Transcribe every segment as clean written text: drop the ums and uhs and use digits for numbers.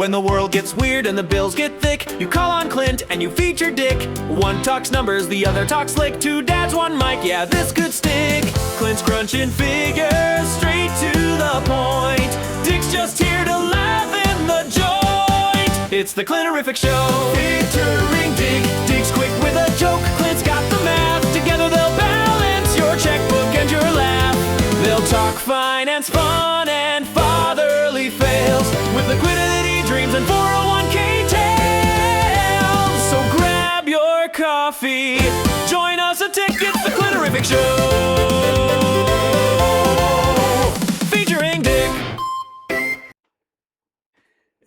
When the world gets weird and the bills get thick, you call on Clint and you feature Dick. One talks numbers, the other talks slick. Two dads, one mic, yeah, this could stick. Clint's crunching figures, straight to the point. Dick's just here to laugh in the joint. It's the Clinterific Show, featuring Dick. Dick's quick with a joke, Clint's got the math. Together they'll balance your checkbook and your laugh. They'll talk finance, fun, and fatherly fails, with liquidity dreams and 401k tales. So grab your coffee, join us a ticket, the Clinterific Show, featuring Dick.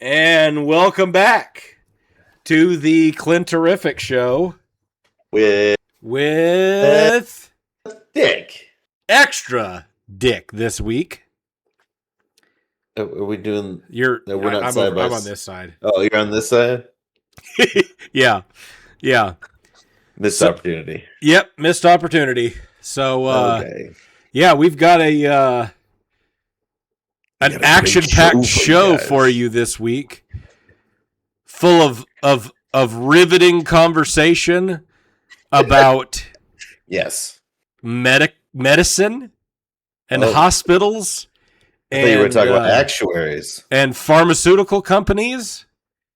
And welcome back to the Clinterific Show with Dick. Extra Dick this week. Are we doing? We're not I'm, side by I'm on this side. Oh, you're on this side. Yeah. Missed opportunity. Yep, missed opportunity. So, Okay. yeah, we've got an action-packed show for you this week, full of riveting conversation about Yes. medicine and hospitals. I thought you were talking about actuaries and pharmaceutical companies.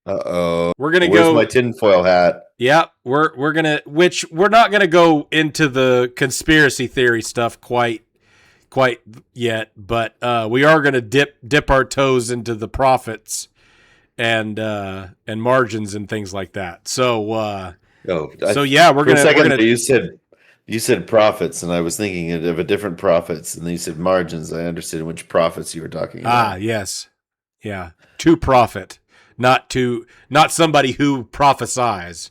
Uh-oh. We're gonna Where's go. my tinfoil hat? Yeah, we're not gonna go into the conspiracy theory stuff quite yet, but we are gonna dip our toes into the profits and margins and things like that. So yeah, we're gonna. You said profits, and I was thinking of a different profits, and then you said margins. I understood which profits you were talking about. Ah, yes, yeah, to profit, not somebody who prophesies.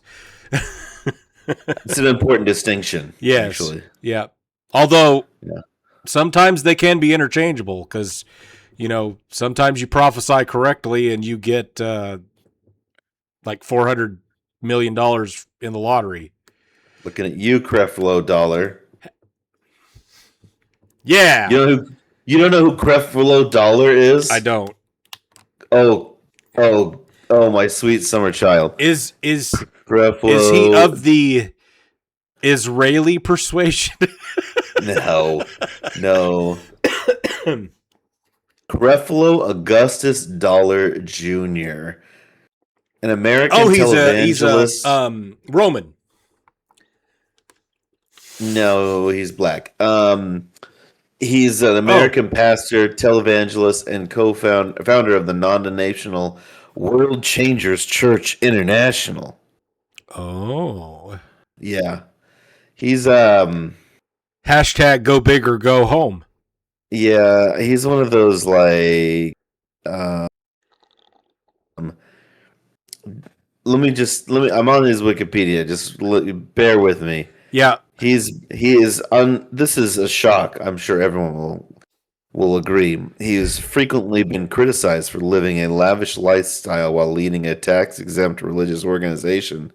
It's an important distinction. Yes, actually. Yeah. Although sometimes they can be interchangeable, because sometimes you prophesy correctly and you get like $400 million in the lottery. Looking at you, Creflo Dollar. Yeah. You don't know who Creflo Dollar is? I don't. Oh, my sweet summer child. Is Creflo. Is he of the Israeli persuasion? No. Creflo Augustus Dollar Jr., an American televangelist. He's a Roman. No, he's black. He's an American pastor, televangelist, and founder of the non-denominational World Changers Church International. Oh. Yeah. He's Hashtag go big or go home. Yeah, he's one of those let me I'm on his Wikipedia, just bear with me. Yeah. This is a shock. I'm sure everyone will agree. He has frequently been criticized for living a lavish lifestyle while leading a tax-exempt religious organization.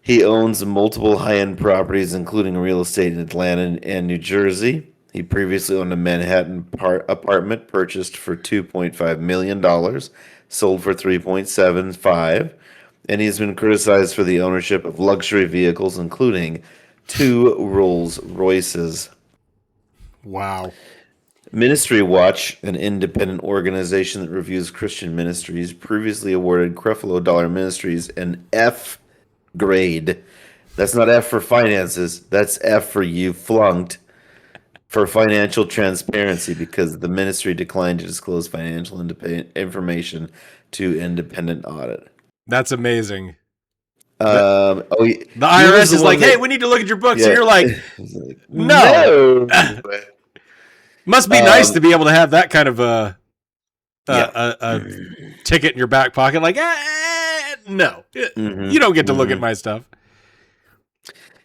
He owns multiple high-end properties, including real estate in Atlanta and New Jersey. He previously owned a Manhattan apartment purchased for $2.5 million, sold for $3.75, and he's been criticized for the ownership of luxury vehicles, including 2 Rolls Royces. Wow. Ministry Watch, an independent organization that reviews Christian ministries, previously awarded Creflo Dollar Ministries an F grade. That's not F for finances. That's F for you flunked for financial transparency, because the ministry declined to disclose financial information to independent audit. That's amazing. The IRS is like, hey, we need to look at your books. Yeah. And you're like, no. Must be nice to be able to have that kind of a ticket in your back pocket. Like, no, you don't get to look at my stuff.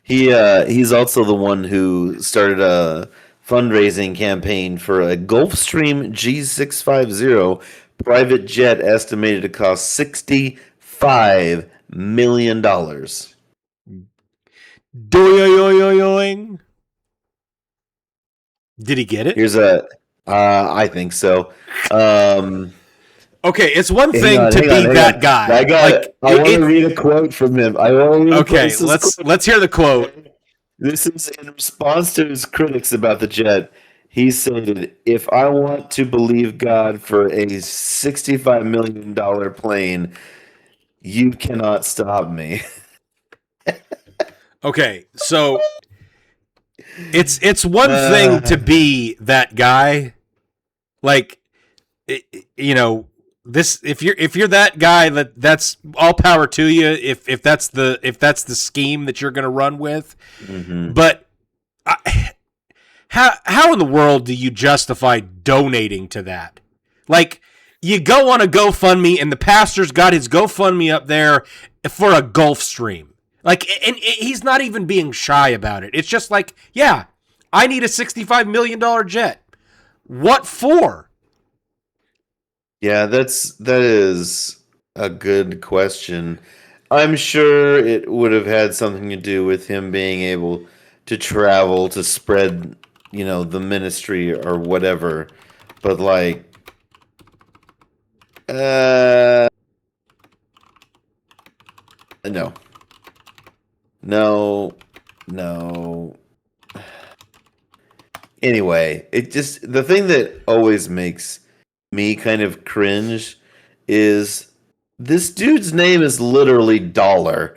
He's also the one who started a fundraising campaign for a Gulfstream G650 private jet estimated to cost $65 million. Doing. Did he get it? I think so. Okay, it's one Hang thing on, to hang be on, hang that on. guy. I want to read a quote from him. I want to read a quote. Okay, This is let's hear the quote. This is in response to his critics about the jet. He said, "If I want to believe God for a $65 million plane, you cannot stop me." Okay, so it's one thing to be that guy, like you know this. If you're that guy, that's all power to you. If that's the scheme that you're going to run with, Mm-hmm. but how in the world do you justify donating to that? Like, you go on a GoFundMe, and the pastor's got his GoFundMe up there for a Gulf Stream. Like, and he's not even being shy about it. It's just like, yeah, I need a $65 million jet. What for? Yeah, that is a good question. I'm sure it would have had something to do with him being able to travel to spread, the ministry or whatever. But like, no, no, no. Anyway, the thing that always makes me kind of cringe is this dude's name is literally Dollar.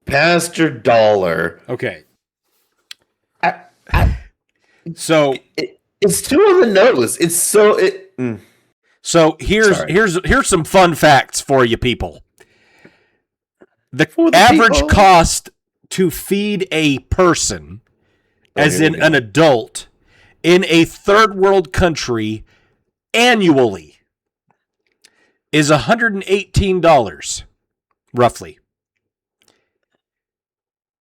Pastor Dollar. Okay. I, So it's too on the nose. It's so So here's some fun facts for you people. The average people. cost to feed a person, as in an adult, in a third world country annually is $118, roughly.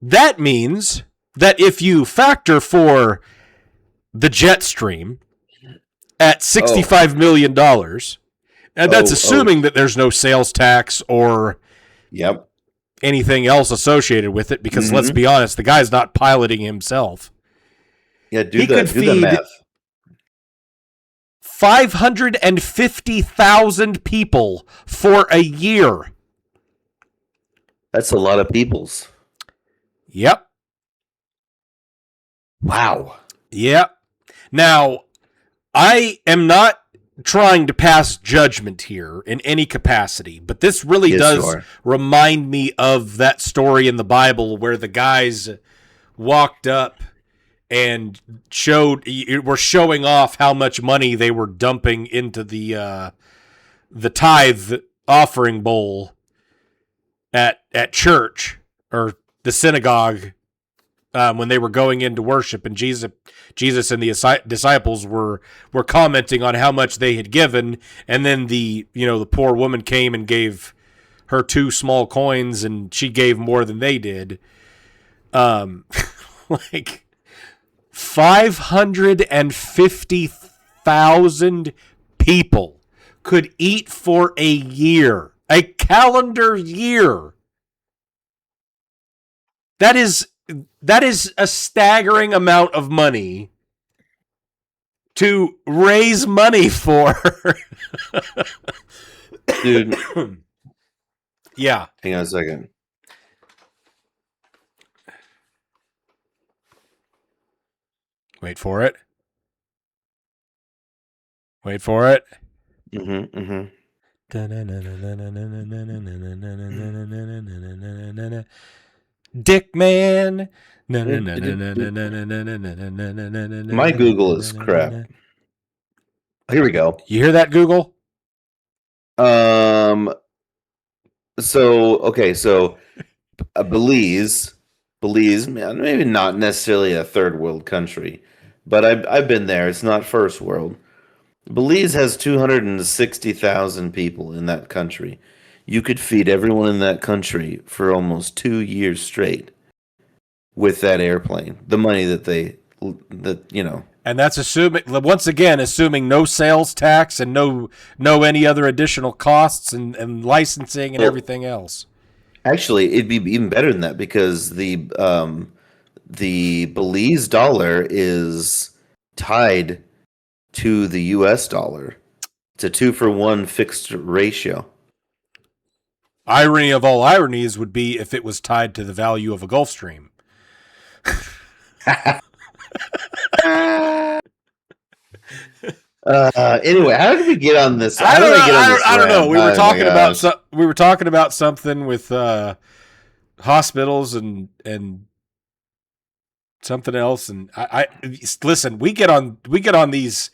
That means that if you factor for the jet stream at $65 million, and that's assuming that there's no sales tax or yep, anything else associated with it, because let's be honest, the guy's not piloting himself. Yeah, do the math. 550,000 people for a year. That's a lot of peoples. Yep. Wow. Yep. Now, I am not trying to pass judgment here in any capacity, but this really does remind me of that story in the Bible where the guys walked up and were showing off how much money they were dumping into the tithe offering bowl at church or the synagogue when they were going into worship, and Jesus and the disciples were commenting on how much they had given, and then the poor woman came and gave her 2 small coins, and she gave more than they did. Like 550,000 people could eat for a year, a calendar year. That is a staggering amount of money to raise money for. Dude. Yeah. Hang on a second. Wait for it. Wait for it. Dick man. My Google is crap. Here we go. You hear that, Google? So Belize, maybe not necessarily a third world country, but I've been there. It's not first world. Belize has 260,000 people in that country. You could feed everyone in that country for almost 2 years straight with that airplane. The money that And that's assuming no sales tax and no any other additional costs and licensing and everything else. Actually, it'd be even better than that because the Belize dollar is tied to the U.S. dollar. It's a 2-for-1 fixed ratio. Irony of all ironies would be if it was tied to the value of a Gulf Stream. Anyway, how did we get on this? I don't know. We were talking about something with hospitals and something else. And I listen. We get on these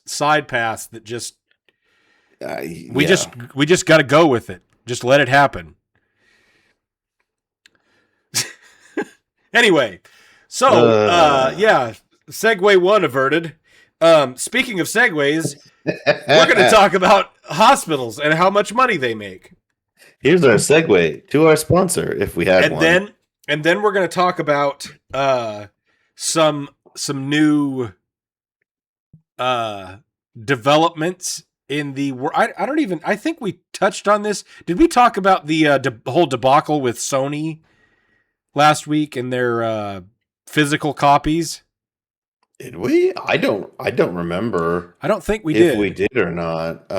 side paths that just we just got to go with it. Just let it happen. Anyway, so segue one averted. Speaking of segues, we're going to talk about hospitals and how much money they make. Here's our segue to our sponsor, if we had one. And then we're going to talk about some new developments in the world. I think we touched on this. Did we talk about the whole debacle with Sony last week and their physical copies? Did we? I don't remember. I don't think we did. If we did or not.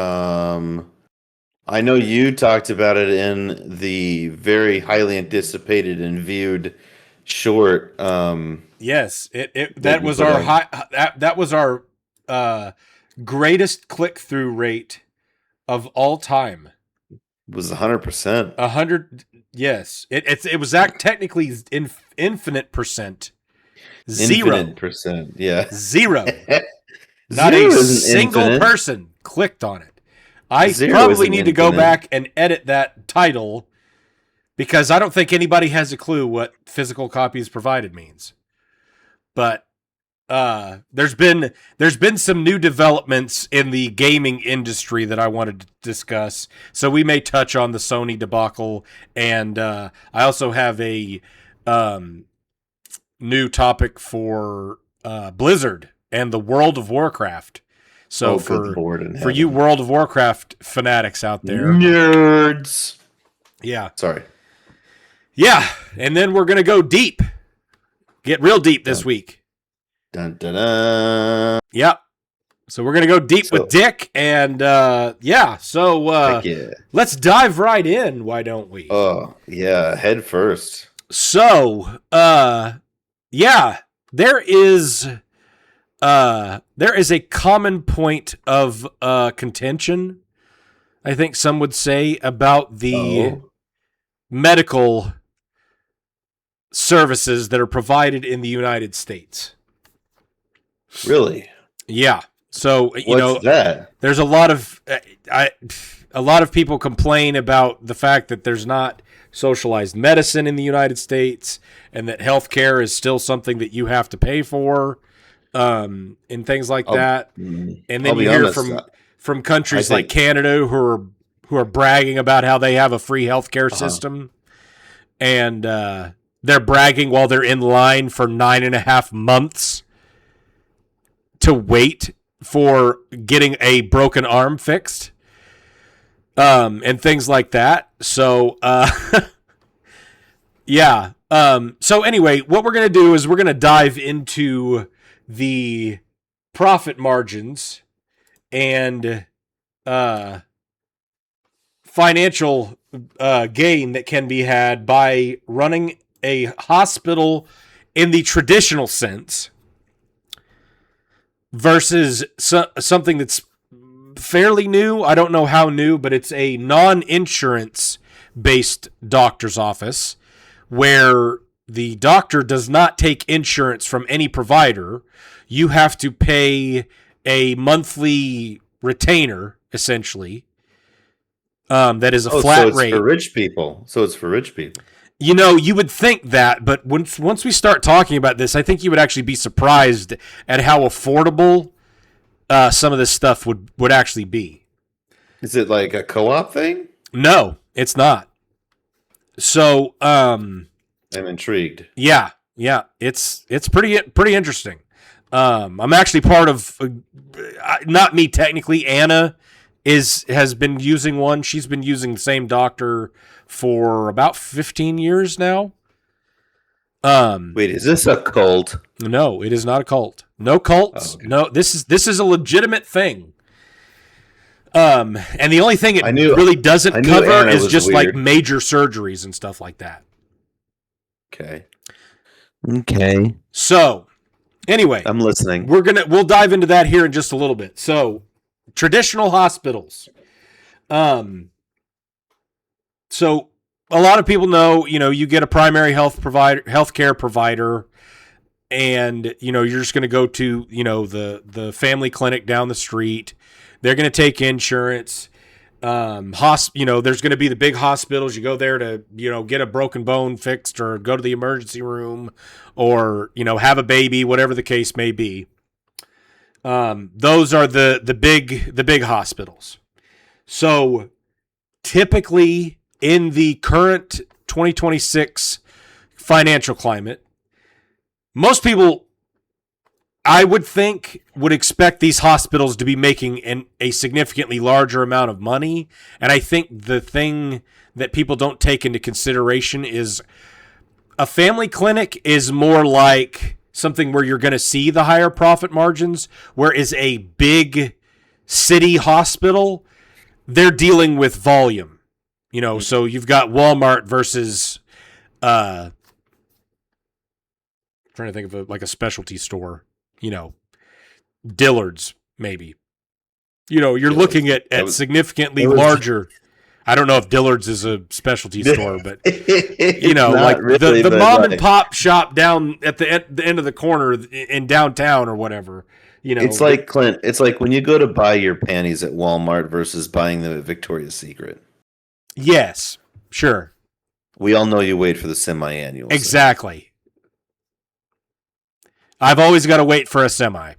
I know you talked about it in the very highly anticipated and viewed short. Yes, that was our greatest click-through rate of all time. It was 100%. 100. Yes, it was that technically infinite percent. Zero. Infinite percent. Yeah. Zero. Not a single person clicked on it. I probably need to go back and edit that title because I don't think anybody has a clue what physical copies provided means. But there's been some new developments in the gaming industry that I wanted to discuss. So we may touch on the Sony debacle, and I also have a new topic for Blizzard and the World of Warcraft. So for you World of Warcraft fanatics out there, nerds. Yeah. Sorry. Yeah, and then we're gonna go deep, get real deep this week. Dun dun dun. Yep. So we're gonna go deep with Dick, and let's dive right in. Why don't we? Oh yeah, head first. So there is a common point of contention, I think some would say, about the medical services that are provided in the United States. Really? Yeah. So What's that? There's a lot of people complain about the fact that there's not socialized medicine in the United States, and that healthcare is still something that you have to pay for, and things like that. And then you hear from countries like Canada who are bragging about how they have a free healthcare system, and they're bragging while they're in line for 9.5 months to wait for getting a broken arm fixed. And things like that. So, yeah. So anyway, what we're going to do is we're going to dive into the profit margins and financial gain that can be had by running a hospital in the traditional sense versus something that's fairly new. I don't know how new, but it's a non-insurance based doctor's office where the doctor does not take insurance from any provider. You have to pay a monthly retainer, essentially. That is a flat rate. For rich people. So it's for rich people. You would think that, but once we start talking about this, I think you would actually be surprised at how affordable some of this stuff would actually be. Is it like a co-op thing? No, it's not. So, I'm intrigued. Yeah, it's pretty interesting. I'm actually part of, not me technically. Anna has been using one. She's been using the same doctor for about 15 years now. Wait, is this a cult? No, it is not a cult. No cults. Oh, okay. No, this is a legitimate thing. And the only thing it really doesn't cover is just like major surgeries and stuff like that. Okay. So, anyway, I'm listening. We'll dive into that here in just a little bit. So, traditional hospitals. So a lot of people know, you get a primary healthcare provider, and you're just going to go to the family clinic down the street. They're going to take insurance. There's going to be the big hospitals. You go there to get a broken bone fixed, or go to the emergency room, or have a baby, whatever the case may be. Those are the big hospitals. So typically in the current 2026 financial climate, most people, I would think, would expect these hospitals to be making a significantly larger amount of money. And I think the thing that people don't take into consideration is a family clinic is more like something where you're going to see the higher profit margins, whereas a big city hospital, they're dealing with volume. So you've got Walmart versus trying to think of like a specialty store, Dillard's maybe. You're looking at significantly larger. I don't know if Dillard's is a specialty store, but like really, the mom and pop shop down at the end of the corner in downtown or whatever. It's like, Clint. It's like when you go to buy your panties at Walmart versus buying them at Victoria's Secret. Yes, sure. We all know you wait for the semi-annual. Exactly. I've always got to wait for a semi.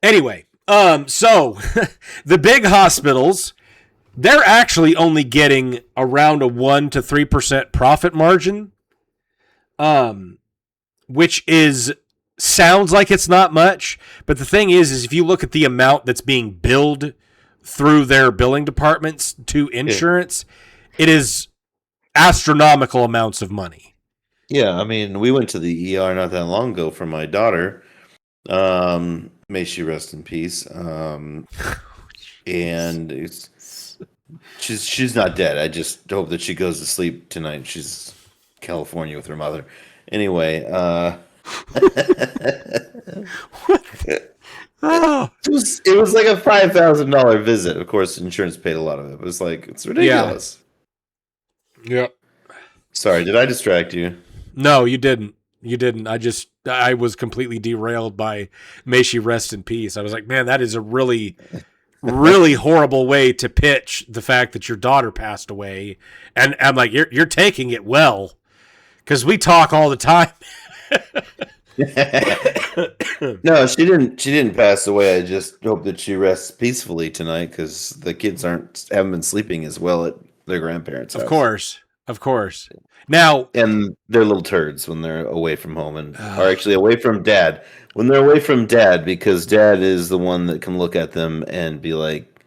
Anyway, so the big hospitals, they're actually only getting around a 1 to 3% profit margin, which sounds like it's not much, but the thing is if you look at the amount that's being billed through their billing departments to insurance, it is astronomical amounts of money. Yeah, I mean, we went to the ER not that long ago for my daughter. May she rest in peace. And she's not dead. I just hope that she goes to sleep tonight. She's in California with her mother. Anyway, it was like a $5,000 visit. Of course, insurance paid a lot of it. It was like, it's ridiculous. Yeah. Sorry, did I distract you? No, you didn't. I was completely derailed by May she rest in peace. I was like, man, that is a really, really horrible way to pitch the fact that your daughter passed away. And I'm like, you're taking it well, because we talk all the time. No, she didn't pass away. I just hope that she rests peacefully tonight, because the kids haven't been sleeping as well at their grandparents' house. Of course. Now, and they're little turds when they're away from home, and are actually away from dad. When they're away from dad, because dad is the one that can look at them and be like,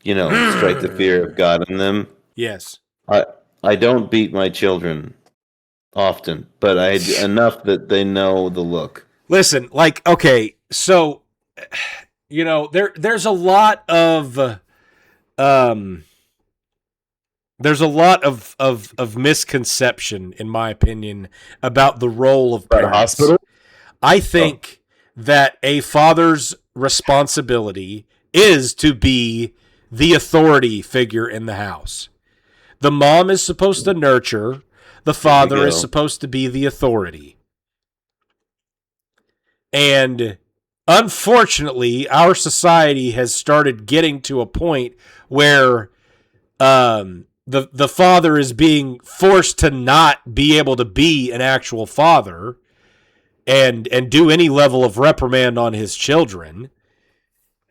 strike the fear of God in them. Yes. I don't beat my children often, but enough that they know the look. Listen, okay, so there's a lot of misconception, in my opinion, about the role of parents. Hospital? I think that a father's responsibility is to be the authority figure in the house. The mom is supposed to nurture. The father is supposed to be the authority. And unfortunately, our society has started getting to a point where the father is being forced to not be able to be an actual father and do any level of reprimand on his children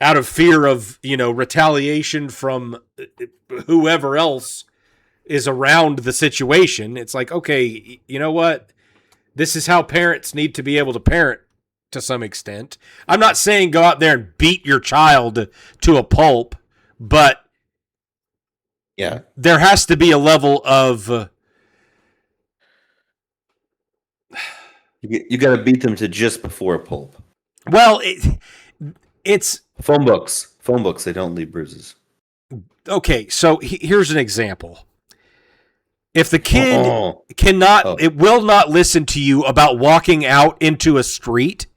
out of fear of, retaliation from whoever else is around the situation. It's like, okay, you know what? This is how parents need to be able to parent to some extent. I'm not saying go out there and beat your child to a pulp, but yeah, there has to be a level of you got to beat them to just before a pulp. Well, it's phone books. Phone books. They don't leave bruises. okay. So here's an example. If the kid Oh. it will not listen to you about walking out into a street,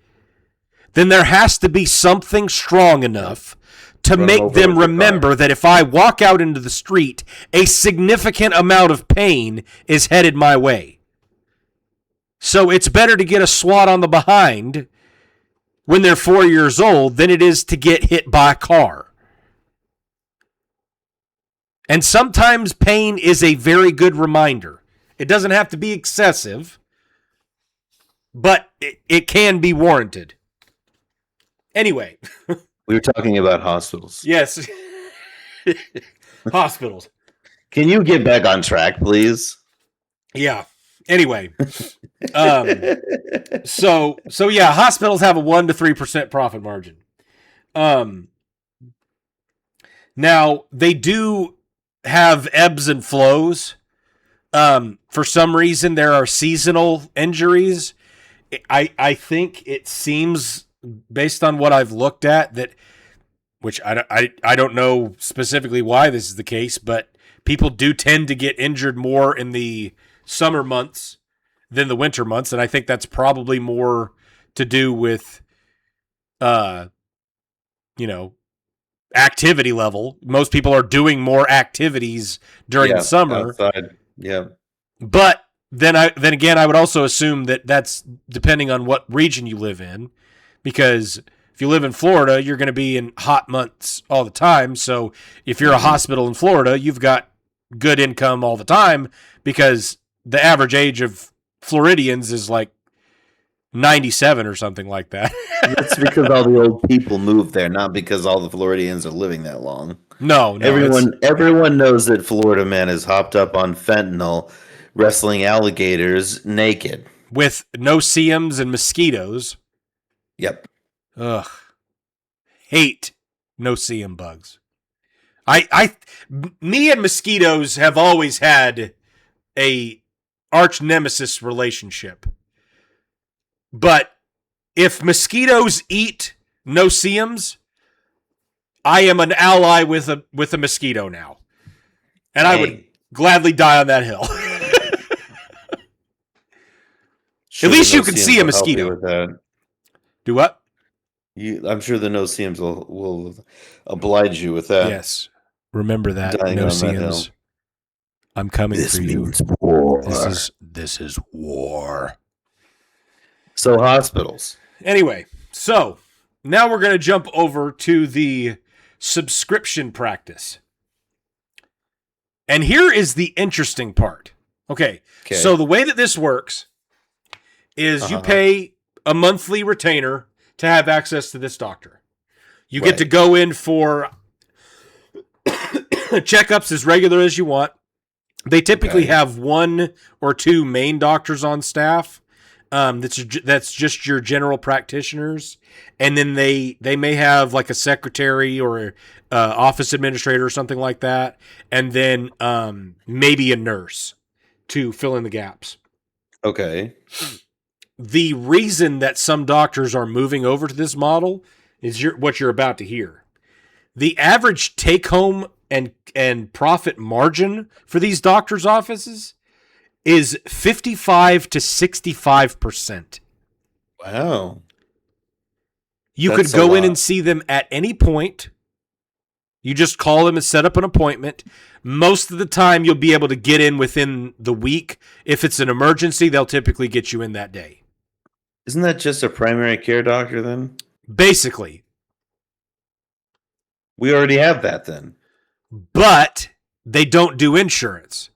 then there has to be something strong enough to Run make over them with your remember car. that if I walk out into the street, a significant amount of pain is headed my way. So it's better to get a swat on the behind when they're 4 years old than it is to get hit by a car. And sometimes pain is a very good reminder. It doesn't have to be excessive, but it can be warranted. Anyway. We were talking about hospitals. Yes. Hospitals. Can you get back on track, please? Yeah. Anyway. So yeah, hospitals have a 1 to 3% profit margin. Now they do have ebbs and flows. For some reason, there are seasonal injuries. I think it seems, based on what I've looked at, that, which I don't know specifically why this is the case, but people do tend to get injured more in the summer months than the winter months, and I think that's probably more to do with, activity level. Most people are doing more activities during the summer. Outside. Yeah. But then again, I would also assume that that's depending on what region you live in, because if you live in Florida, you're going to be in hot months all the time. So if you're a hospital in Florida, you've got good income all the time, because the average age of Floridians is like 97 or something like that. It's because all the old people moved there, not because all the Floridians are living that long. No, Everyone knows that Florida man is hopped up on fentanyl, wrestling alligators naked. With no-see-ums and mosquitoes. Yep. Ugh. Hate no-see-um bugs. Me and mosquitoes have always had a arch nemesis relationship. But if mosquitoes eat no-see-ums, I am an ally with a mosquito now. And I would gladly die on that hill. At least you can see a mosquito. Do what? I'm sure the no-see-ums will oblige you with that. Yes. Remember that, Dying on that no-see-ums. hill. I'm coming This for you. means war. This is war. So hospitals. Anyway, so now we're going to jump over to the subscription practice. And here is the interesting part. Okay. So the way that this works is you pay a monthly retainer to have access to this doctor. You get to go in for checkups as regular as you want. They typically have 1 or 2 main doctors on staff. That's just your general practitioners, and then they may have like a secretary or office administrator or something like that, and then maybe a nurse to fill in the gaps. Okay. The reason that some doctors are moving over to this model is what you're about to hear. The average take-home and profit margin for these doctors' offices is 55 to 65%. Wow. You could go in and see them at any point. You just call them and set up an appointment. Most of the time, you'll be able to get in within the week. If it's an emergency, they'll typically get you in that day. Isn't that just a primary care doctor then? Basically. We already have that then. But they don't do insurance.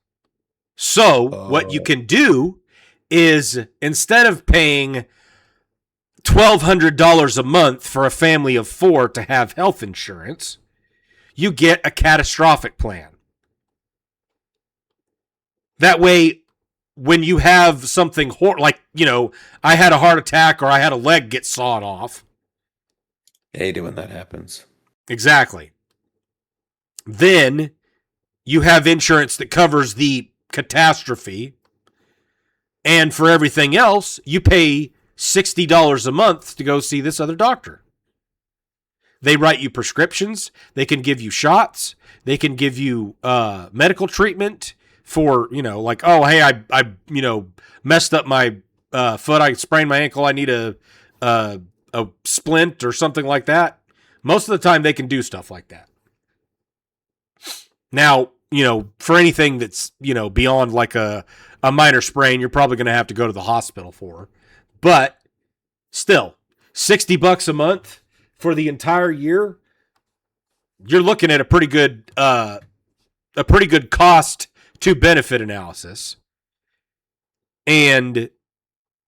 So what you can do is, instead of paying $1,200 a month for a family of 4 to have health insurance, you get a catastrophic plan. That way, when you have something like, I had a heart attack or I had a leg get sawed off. I hate it when that happens. Exactly. Then you have insurance that covers the catastrophe, and for everything else, you pay $60 a month to go see this other doctor. They write you prescriptions. They can give you shots. They can give you medical treatment for, like, oh, hey, I messed up my foot. I sprained my ankle. I need a splint or something like that. Most of the time they can do stuff like that. Now, for anything that's, beyond like a minor sprain, you're probably going to have to go to the hospital for. But still, $60 a month for the entire year, you're looking at a pretty good cost to benefit analysis. And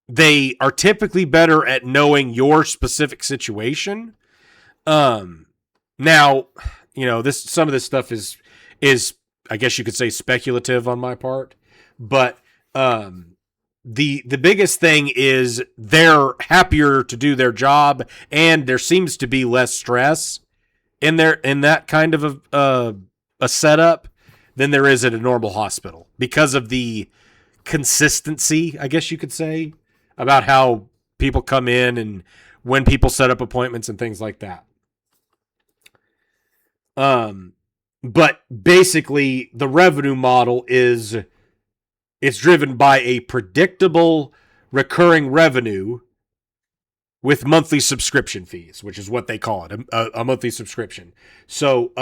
they are typically better at knowing your specific situation. Now, some of this stuff is I guess you could say speculative on my part, but the biggest thing is they're happier to do their job, and there seems to be less stress in that kind of a setup than there is at a normal hospital because of the consistency, I guess you could say, about how people come in and when people set up appointments and things like that. But basically the revenue model it's driven by a predictable recurring revenue with monthly subscription fees, which is what they call it, a monthly subscription. So,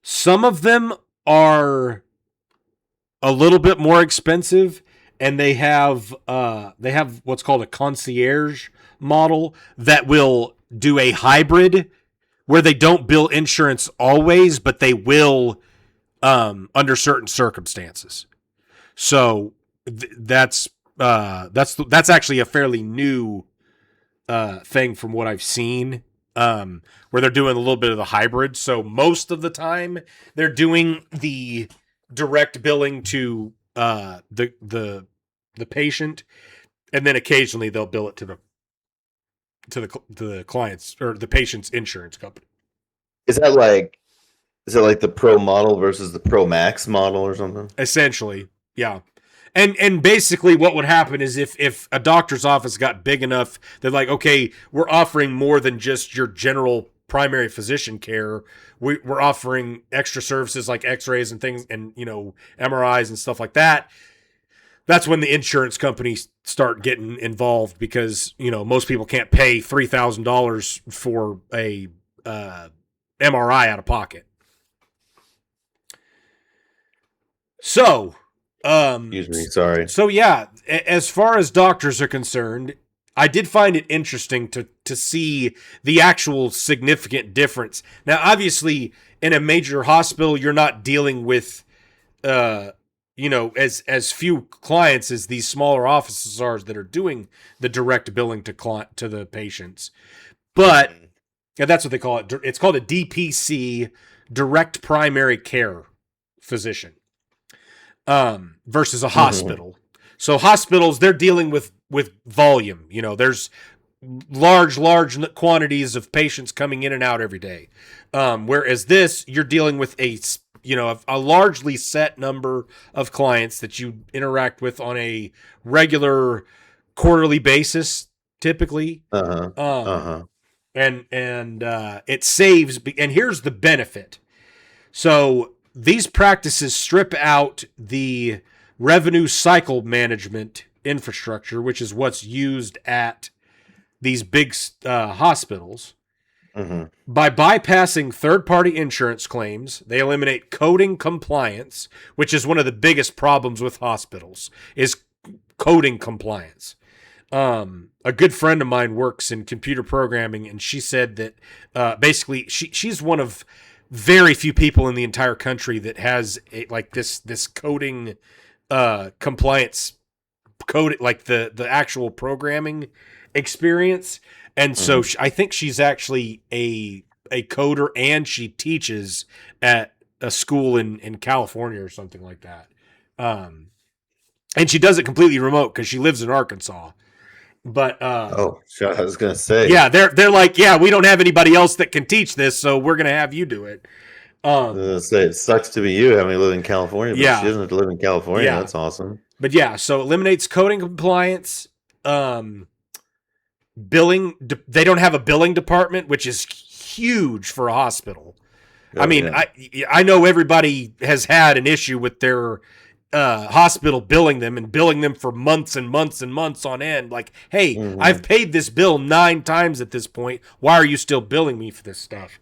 some of them are a little bit more expensive, and they have what's called a concierge model that will do a hybrid where they don't bill insurance always, but they will under certain circumstances. So that's actually a fairly new thing from what I've seen, where they're doing a little bit of the hybrid. So most of the time they're doing the direct billing to the patient, and then occasionally they'll bill it to the client's or the patient's insurance company. Is that like the Pro model versus the Pro Max model or something? Essentially, yeah. And basically what would happen is if a doctor's office got big enough, they're like, okay, we're offering more than just your general primary physician care. We're offering extra services like x-rays and things and, MRIs and stuff like that. That's when the insurance companies start getting involved because, most people can't pay $3,000 for a MRI out of pocket. So, excuse me, sorry. So yeah, as far as doctors are concerned, I did find it interesting to see the actual significant difference. Now, obviously, in a major hospital, you're not dealing with, as few clients as these smaller offices are that are doing the direct billing to the patients. But that's what they call it. It's called a DPC, direct primary care physician. Versus a hospital. So hospitals, they're dealing with volume. There's large quantities of patients coming in and out every day. Whereas this, you're dealing with a largely set number of clients that you interact with on a regular quarterly basis, typically. And it saves. And here's the benefit. So these practices strip out the revenue cycle management infrastructure, which is what's used at these big hospitals. By bypassing third-party insurance claims, they eliminate coding compliance, which is one of the biggest problems with hospitals, is coding compliance. A good friend of mine works in computer programming, and she said that basically she's one of very few people in the entire country that has this coding compliance code, like the actual programming experience. And so I think she's actually a coder, and she teaches at a school in California or something like that. And she does it completely remote because she lives in Arkansas. But I was gonna say, yeah, they're like, yeah, we don't have anybody else that can teach this, so we're gonna have you do it. I was gonna say, it sucks to be you having to live in California, but Yeah. she doesn't have to live in California. Yeah. That's awesome. But yeah, so eliminates coding compliance. they don't have a billing department, which is huge for a hospital. Oh, I mean, yeah. I know everybody has had an issue with their hospital billing them for months and months and months on end. Like, hey, I've paid this bill 9 times at this point. Why are you still billing me for this stuff?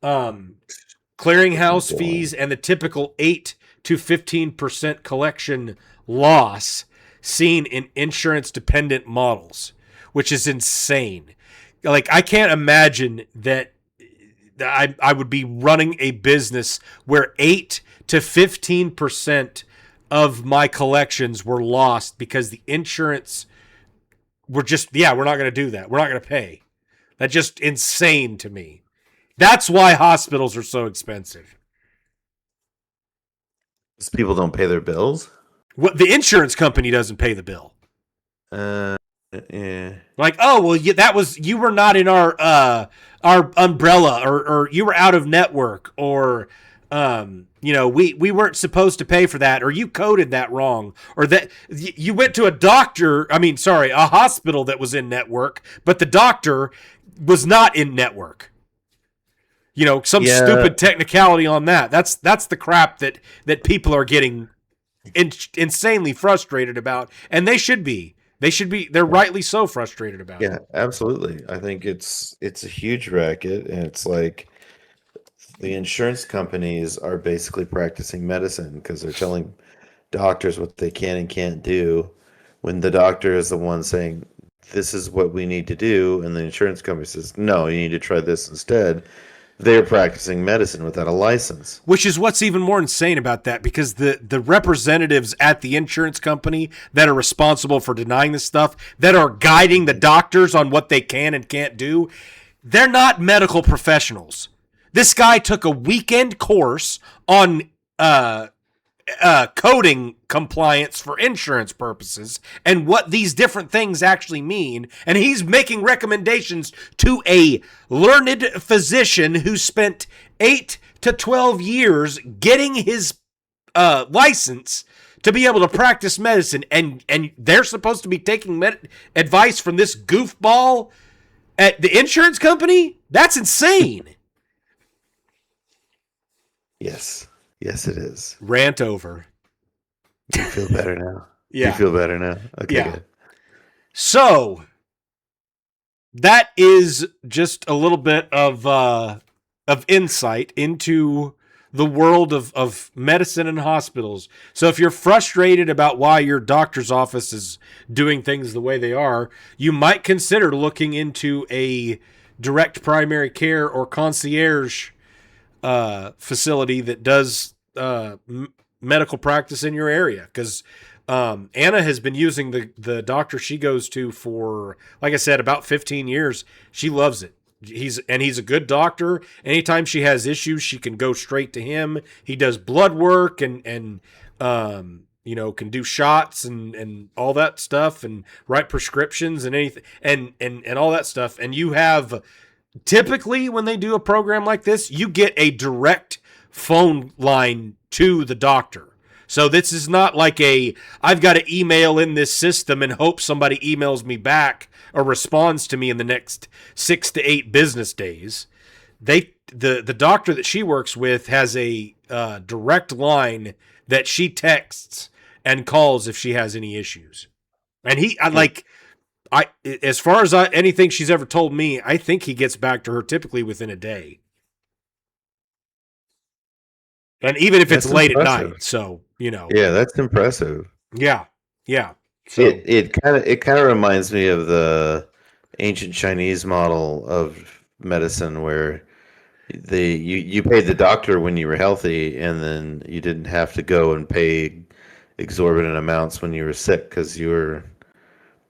Clearinghouse fees and the typical 8 to 15% collection loss seen in insurance-dependent models, which is insane. Like, I can't imagine that I would be running a business where 8 to 15% of my collections were lost because the insurance were just, we're not going to do that. We're not going to pay. That's just insane to me. That's why hospitals are so expensive. People don't pay their bills. What, the insurance company doesn't pay the bill. Yeah. Like, oh well, you were not in our umbrella, or you were out of network, or we weren't supposed to pay for that, or you coded that wrong, or that you went to a hospital that was in network, but the doctor was not in network. Some stupid technicality on that. That's the crap that people are getting insanely frustrated about, and they should be. They're rightly so frustrated about it. Yeah, absolutely. I think it's a huge racket, and it's like the insurance companies are basically practicing medicine because they're telling doctors what they can and can't do when the doctor is the one saying, this is what we need to do, and the insurance company says, no, you need to try this instead. They're practicing medicine without a license. Which is what's even more insane about that, because the representatives at the insurance company that are responsible for denying this stuff, that are guiding the doctors on what they can and can't do, they're not medical professionals. This guy took a weekend course on coding compliance for insurance purposes and what these different things actually mean, and he's making recommendations to a learned physician who spent 8 to 12 years getting his license to be able to practice medicine, and they're supposed to be taking advice from this goofball at the insurance company? That's insane. Yes, it is. Rant over. Do you feel better now? Yeah. Do you feel better now? Okay, Yeah. good. So that is just a little bit of insight into the world of medicine and hospitals. So if you're frustrated about why your doctor's office is doing things the way they are, you might consider looking into a direct primary care or concierge facility that does medical practice in your area, because Anna has been using the doctor she goes to for, like I said, about 15 years. She loves it. He's a good doctor. Anytime she has issues, she can go straight to him. He does blood work and can do shots and all that stuff, and write prescriptions and anything and all that stuff. And you have, typically when they do a program like this, you get a direct phone line to the doctor. So this is not like I've got to email in this system and hope somebody emails me back or responds to me in the next 6 to 8 business days. The doctor that she works with has a direct line that she texts and calls if she has any issues. And as far as anything she's ever told me, I think he gets back to her typically within a day. And even if it's late at night, so, Yeah, that's impressive. Yeah. So It kind of reminds me of the ancient Chinese model of medicine, where you paid the doctor when you were healthy, and then you didn't have to go and pay exorbitant amounts when you were sick because you were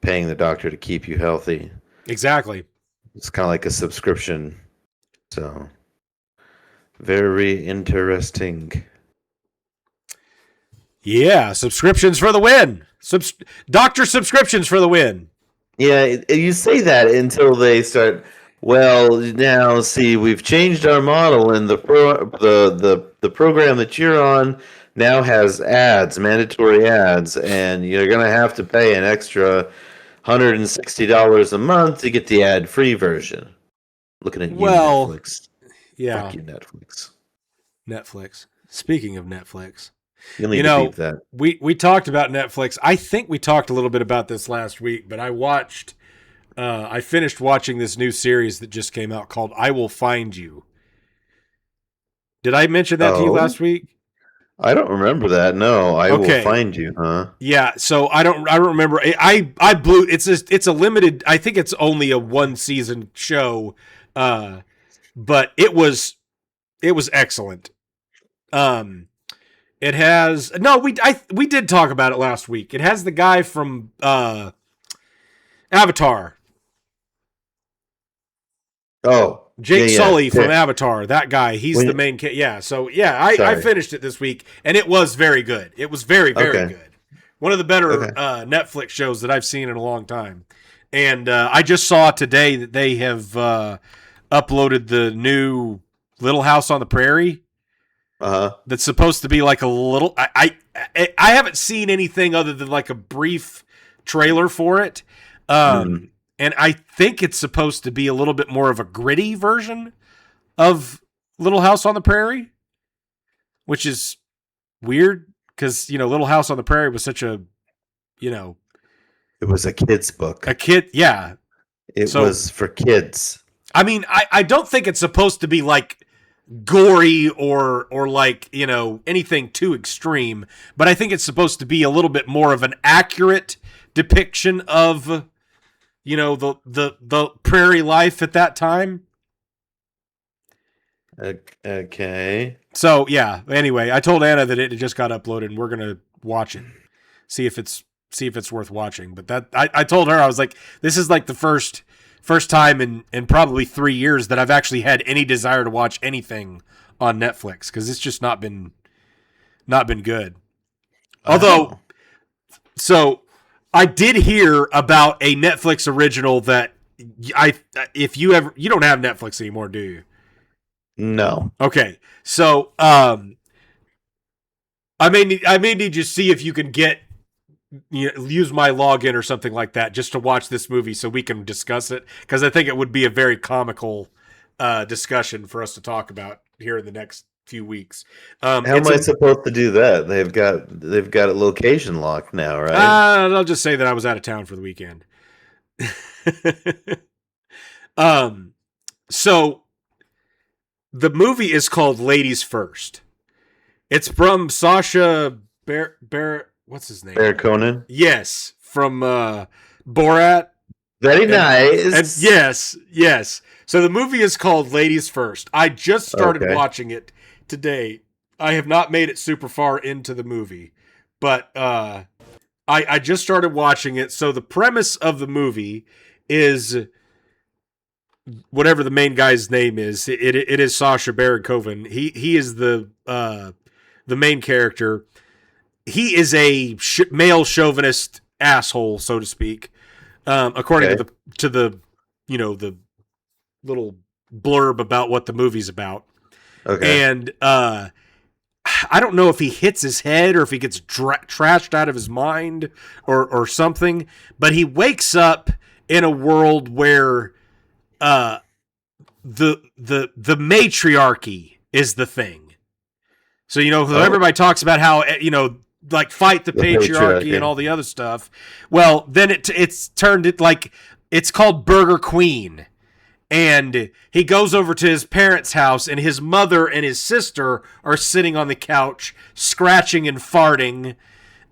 paying the doctor to keep you healthy. Exactly. It's kind of like a subscription. So very interesting. Yeah, subscriptions for the win. Doctor subscriptions for the win. Yeah, you say that until they start. Well, now see, we've changed our model, and the program that you're on now has ads, mandatory ads, and you're gonna have to pay an extra $160 a month to get the ad-free version. Looking at you, Netflix. Yeah. Fuck you, Netflix. Netflix. Speaking of Netflix, You'll need to beep that. we talked about Netflix. I think we talked a little bit about this last week, but I finished watching this new series that just came out called I Will Find You. Did I mention that to you last week? I don't remember that. No, I Will Find You, huh? Yeah, so I don't remember. I blew. It's a limited. I think it's only a 1-season show, but it was excellent. It has we did talk about it last week. It has the guy from Avatar. Oh, Jake Sully from Avatar. That guy. He's the main. So I finished it this week, and it was very good. It was very good. One of the better Netflix shows that I've seen in a long time. And I just saw today that they have uploaded the new Little House on the Prairie. That's supposed to be like a little. I haven't seen anything other than like a brief trailer for it. And I think it's supposed to be a little bit more of a gritty version of Little House on the Prairie, which is weird because, Little House on the Prairie was such a, it was a kid's book. It was for kids. I mean, I don't think it's supposed to be like gory or like, anything too extreme, but I think it's supposed to be a little bit more of an accurate depiction of the prairie life at that time. Okay. So anyway, I told Anna that it just got uploaded and we're gonna watch it, see if it's worth watching. But that I told her, I was like, this is like the first time in probably 3 years that I've actually had any desire to watch anything on Netflix, because it's just not been good. Although, so I did hear about a Netflix original that if you don't have Netflix anymore, do you? No. Okay. So, I may need you to see if you can use my login or something like that just to watch this movie so we can discuss it, because I think it would be a very comical discussion for us to talk about here in the next few weeks. How am I supposed to do that? They've got a location locked now, right? I'll just say that I was out of town for the weekend. So the movie is called Ladies First. It's from Sacha what's his name? Baron Cohen? Yes, from Borat. Very nice. And yes. So the movie is called Ladies First. I just started watching it today. I have not made it super far into the movie, but I just started watching it. So the premise of the movie is whatever the main guy's name is. It is Sacha Baron Cohen. He is the main character. He is a male chauvinist asshole, so to speak, according to the the little blurb about what the movie's about. Okay. And I don't know if he hits his head or if he gets trashed out of his mind or something, but he wakes up in a world where the matriarchy is the thing. So everybody talks about how like fight the patriarchy and all the other stuff. Well, then it's turned it like it's called Burger Queen. And he goes over to his parents' house, and his mother and his sister are sitting on the couch, scratching and farting,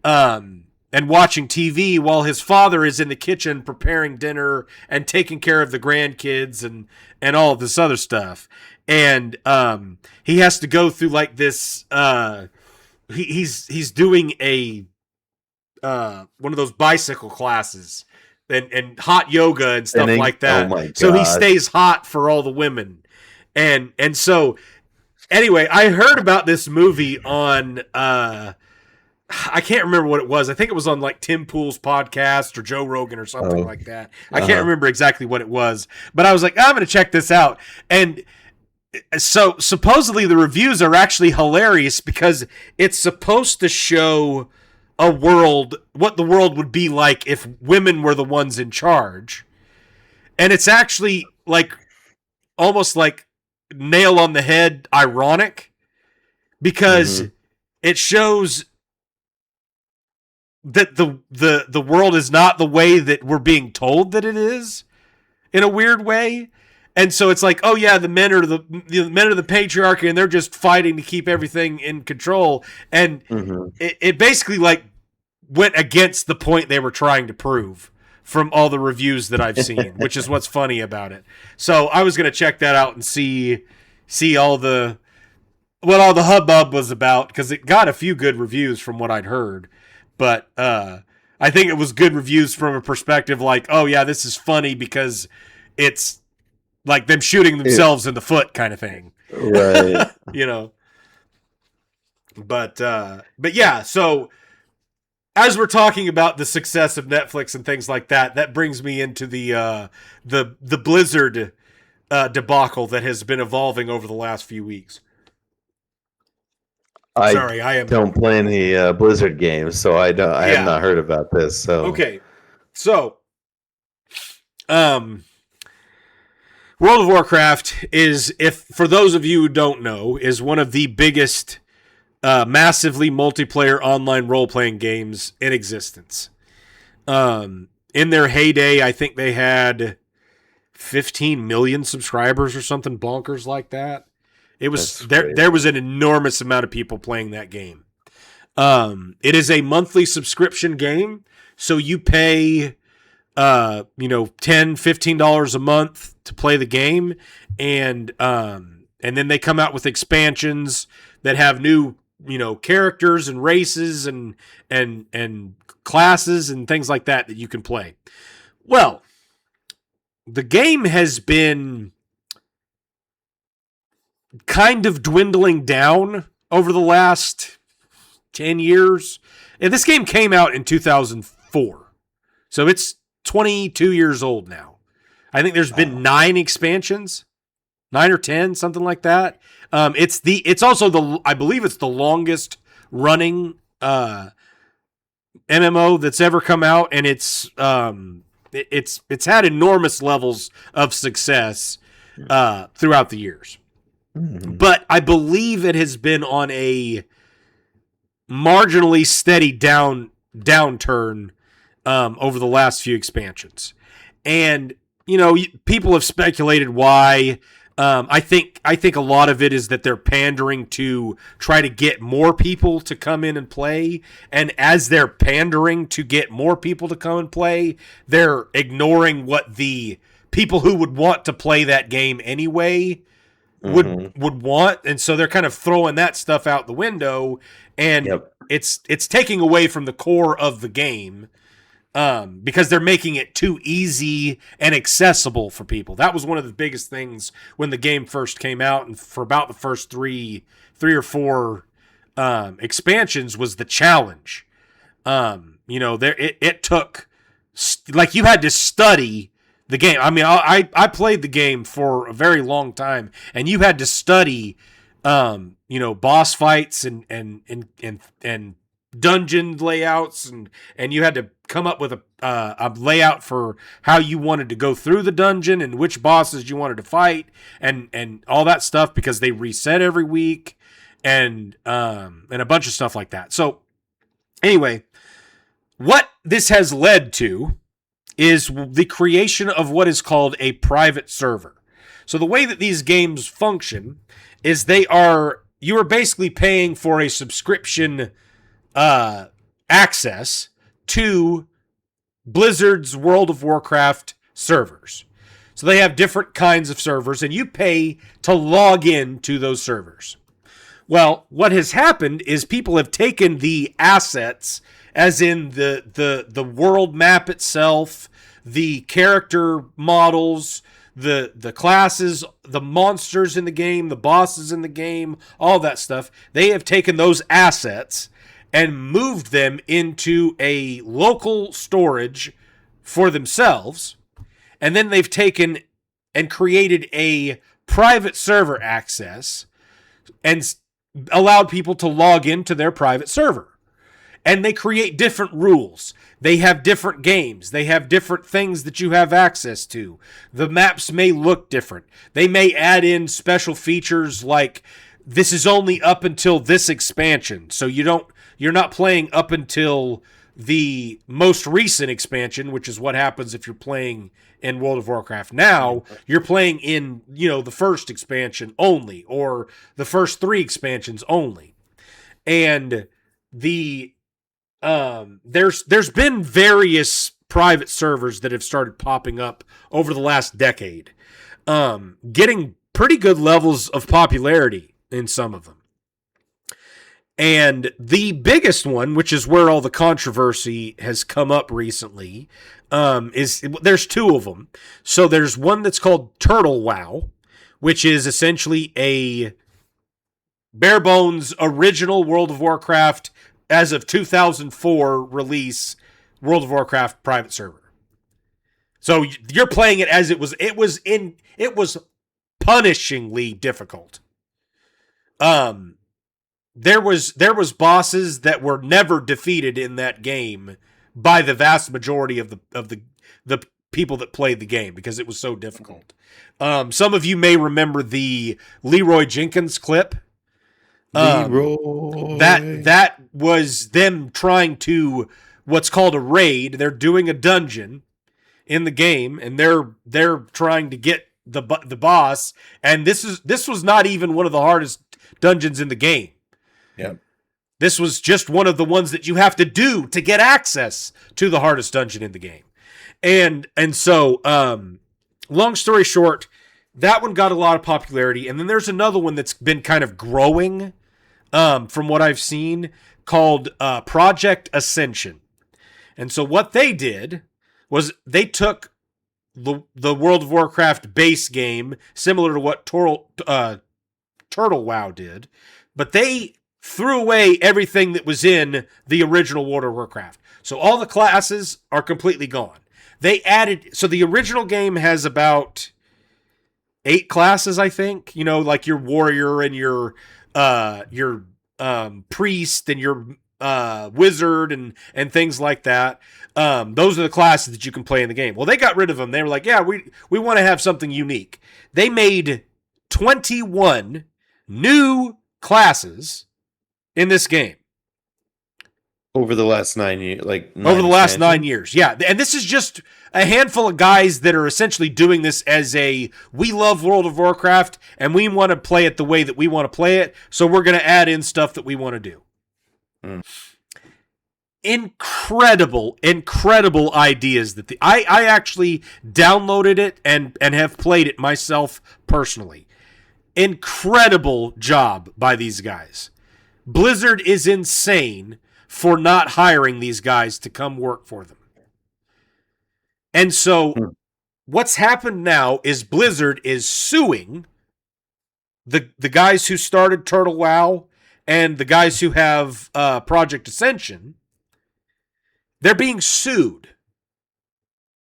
and watching TV, while his father is in the kitchen preparing dinner and taking care of the grandkids and all of this other stuff. And he has to go through like this. He's doing a one of those bicycle classes. And hot yoga and stuff like that. Oh my God. So he stays hot for all the women. And so anyway, I heard about this movie on I can't remember what it was. I think it was on like Tim Pool's podcast or Joe Rogan or something like that. I can't remember exactly what it was, but I was like, I'm going to check this out. And so supposedly the reviews are actually hilarious because it's supposed to show what the world would be like if women were the ones in charge. And it's actually like almost like nail on the head ironic, because it shows that the world is not the way that we're being told that it is, in a weird way. And so it's like, oh yeah, the men are the patriarchy, and they're just fighting to keep everything in control. And it basically like went against the point they were trying to prove from all the reviews that I've seen, which is what's funny about it. So I was gonna check that out and see what all the hubbub was about, because it got a few good reviews from what I'd heard. But I think it was good reviews from a perspective like, oh yeah, this is funny because it's like them shooting themselves in the foot kind of thing. Right. You know. But yeah, so as we're talking about the success of Netflix and things like that, that brings me into the Blizzard debacle that has been evolving over the last few weeks. I don't play any Blizzard games, so I have not heard about this. So okay, so World of Warcraft is, if for those of you who don't know, is one of the biggest massively multiplayer online role-playing games in existence. In their heyday, I think they had 15 million subscribers or something bonkers like that. It was there was an enormous amount of people playing that game. It is a monthly subscription game, so you pay $10, $15 a month to play the game, and then they come out with expansions that have new characters and races and classes and things like that you can play. Well, the game has been kind of dwindling down over the last 10 years. And this game came out in 2004. So it's 22 years old now. I think there's been 9 expansions, 9 or 10, something like that. It's also I believe it's the longest running MMO that's ever come out, and it's had enormous levels of success throughout the years. But I believe it has been on a marginally steady downturn over the last few expansions. And, people have speculated why. I think a lot of it is that they're pandering to try to get more people to come in and play. And as they're pandering to get more people to come and play, they're ignoring what the people who would want to play that game anyway would want, and so they're kind of throwing that stuff out the window, and it's taking away from the core of the game, because they're making it too easy and accessible for people. That was one of the biggest things when the game first came out, and for about the first three or four expansions was the challenge. It took like you had to study the game. I mean, I played the game for a very long time, and you had to study, boss fights and dungeon layouts, and you had to come up with a layout for how you wanted to go through the dungeon and which bosses you wanted to fight and all that stuff, because they reset every week and a bunch of stuff like that. So anyway, what this has led to is the creation of what is called a private server. So the way that these games function is you are basically paying for a subscription access to Blizzard's World of Warcraft servers. So they have different kinds of servers, and you pay to log in to those servers. Well, what has happened is people have taken the assets, as in the world map itself, the character models, the classes, the monsters in the game, the bosses in the game, all that stuff. They have taken those assets and moved them into a local storage for themselves. And then they've taken and created a private server access and allowed people to log into their private server. and they create different rules. They have different games. They have different things that you have access to. The maps may look different. They may add in special features like this is only up until this expansion. So you're not playing up until the most recent expansion, which is what happens if you're playing in World of Warcraft now. You're playing in, the first expansion only, or the first 3 expansions only. And there's been various private servers that have started popping up over the last decade, getting pretty good levels of popularity in some of them. And the biggest one, which is where all the controversy has come up recently, is there's 2 of them. So there's one that's called Turtle WoW, which is essentially a bare bones original World of Warcraft as of 2004 release World of Warcraft private server. So you're playing it as it was punishingly difficult. There was bosses that were never defeated in that game by the vast majority of the people that played the game because it was so difficult. Some of you may remember the Leroy Jenkins clip. Leroy. That was them trying to what's called a raid. They're doing a dungeon in the game, and they're trying to get the boss. And this was not even one of the hardest dungeons in the game. Yep. This was just one of the ones that you have to do to get access to the hardest dungeon in the game. And so, long story short, that one got a lot of popularity. And then there's another one that's been kind of growing, from what I've seen, called Project Ascension. And so what they did was they took the World of Warcraft base game, similar to what Turtle WoW did, but they threw away everything that was in the original World of Warcraft. So all the classes are completely gone. They added, so the original game has about 8 classes, I think, like your warrior and your priest and your wizard and things like that. Those are the classes that you can play in the game. Well, they got rid of them. They were like, yeah, we want to have something unique. They made 21 new classes in this game. Over the last 9 years, over the last 9 years, yeah. And this is just a handful of guys that are essentially doing this as we love World of Warcraft and we want to play it the way that we want to play it, so we're going to add in stuff that we want to do. Incredible ideas that I actually downloaded it and have played it myself personally. Incredible job by these guys. Blizzard is insane for not hiring these guys to come work for them. And so what's happened now is Blizzard is suing the guys who started Turtle WoW and the guys who have Project Ascension. They're being sued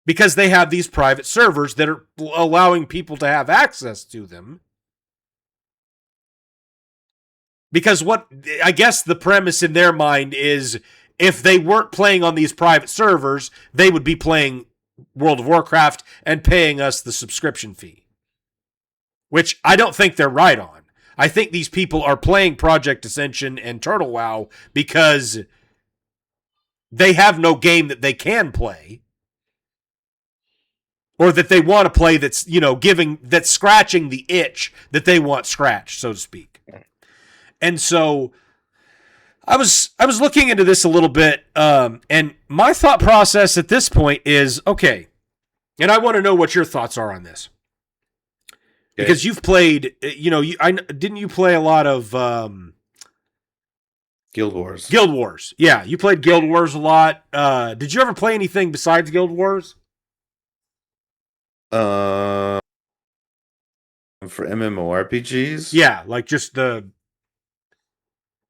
because they have these private servers that are allowing people to have access to them. Because I guess the premise in their mind is if they weren't playing on these private servers, they would be playing World of Warcraft and paying us the subscription fee. Which I don't think they're right on. I think these people are playing Project Ascension and Turtle WoW because they have no game that they can play. Or that they want to play that's, that's scratching the itch that they want scratched, so to speak. And so I was looking into this a little bit, and my thought process at this point is, okay, and I want to know what your thoughts are on this. Okay. Because you've played, didn't you play a lot of Guild Wars? Guild Wars, yeah, you played Guild Wars a lot. Did you ever play anything besides Guild Wars? For MMORPGs? Yeah, like just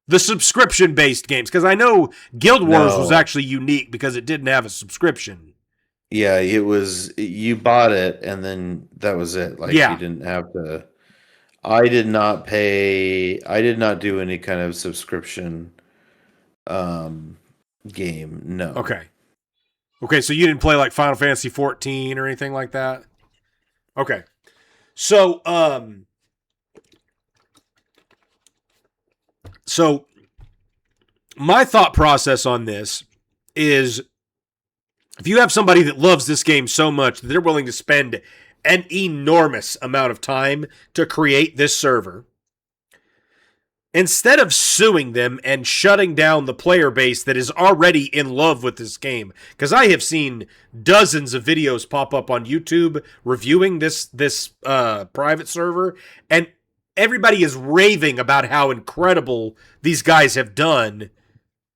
the subscription-based games, because I know Guild Wars was actually unique because it didn't have a subscription. Yeah, it was, you bought it and then that was it. You didn't have to. I did not do any kind of subscription game. No. Okay, so you didn't play like Final Fantasy 14 or anything like that? Okay. So, my thought process on this is if you have somebody that loves this game so much that they're willing to spend an enormous amount of time to create this server, instead of suing them and shutting down the player base that is already in love with this game, because I have seen dozens of videos pop up on YouTube reviewing this private server, and everybody is raving about how incredible these guys have done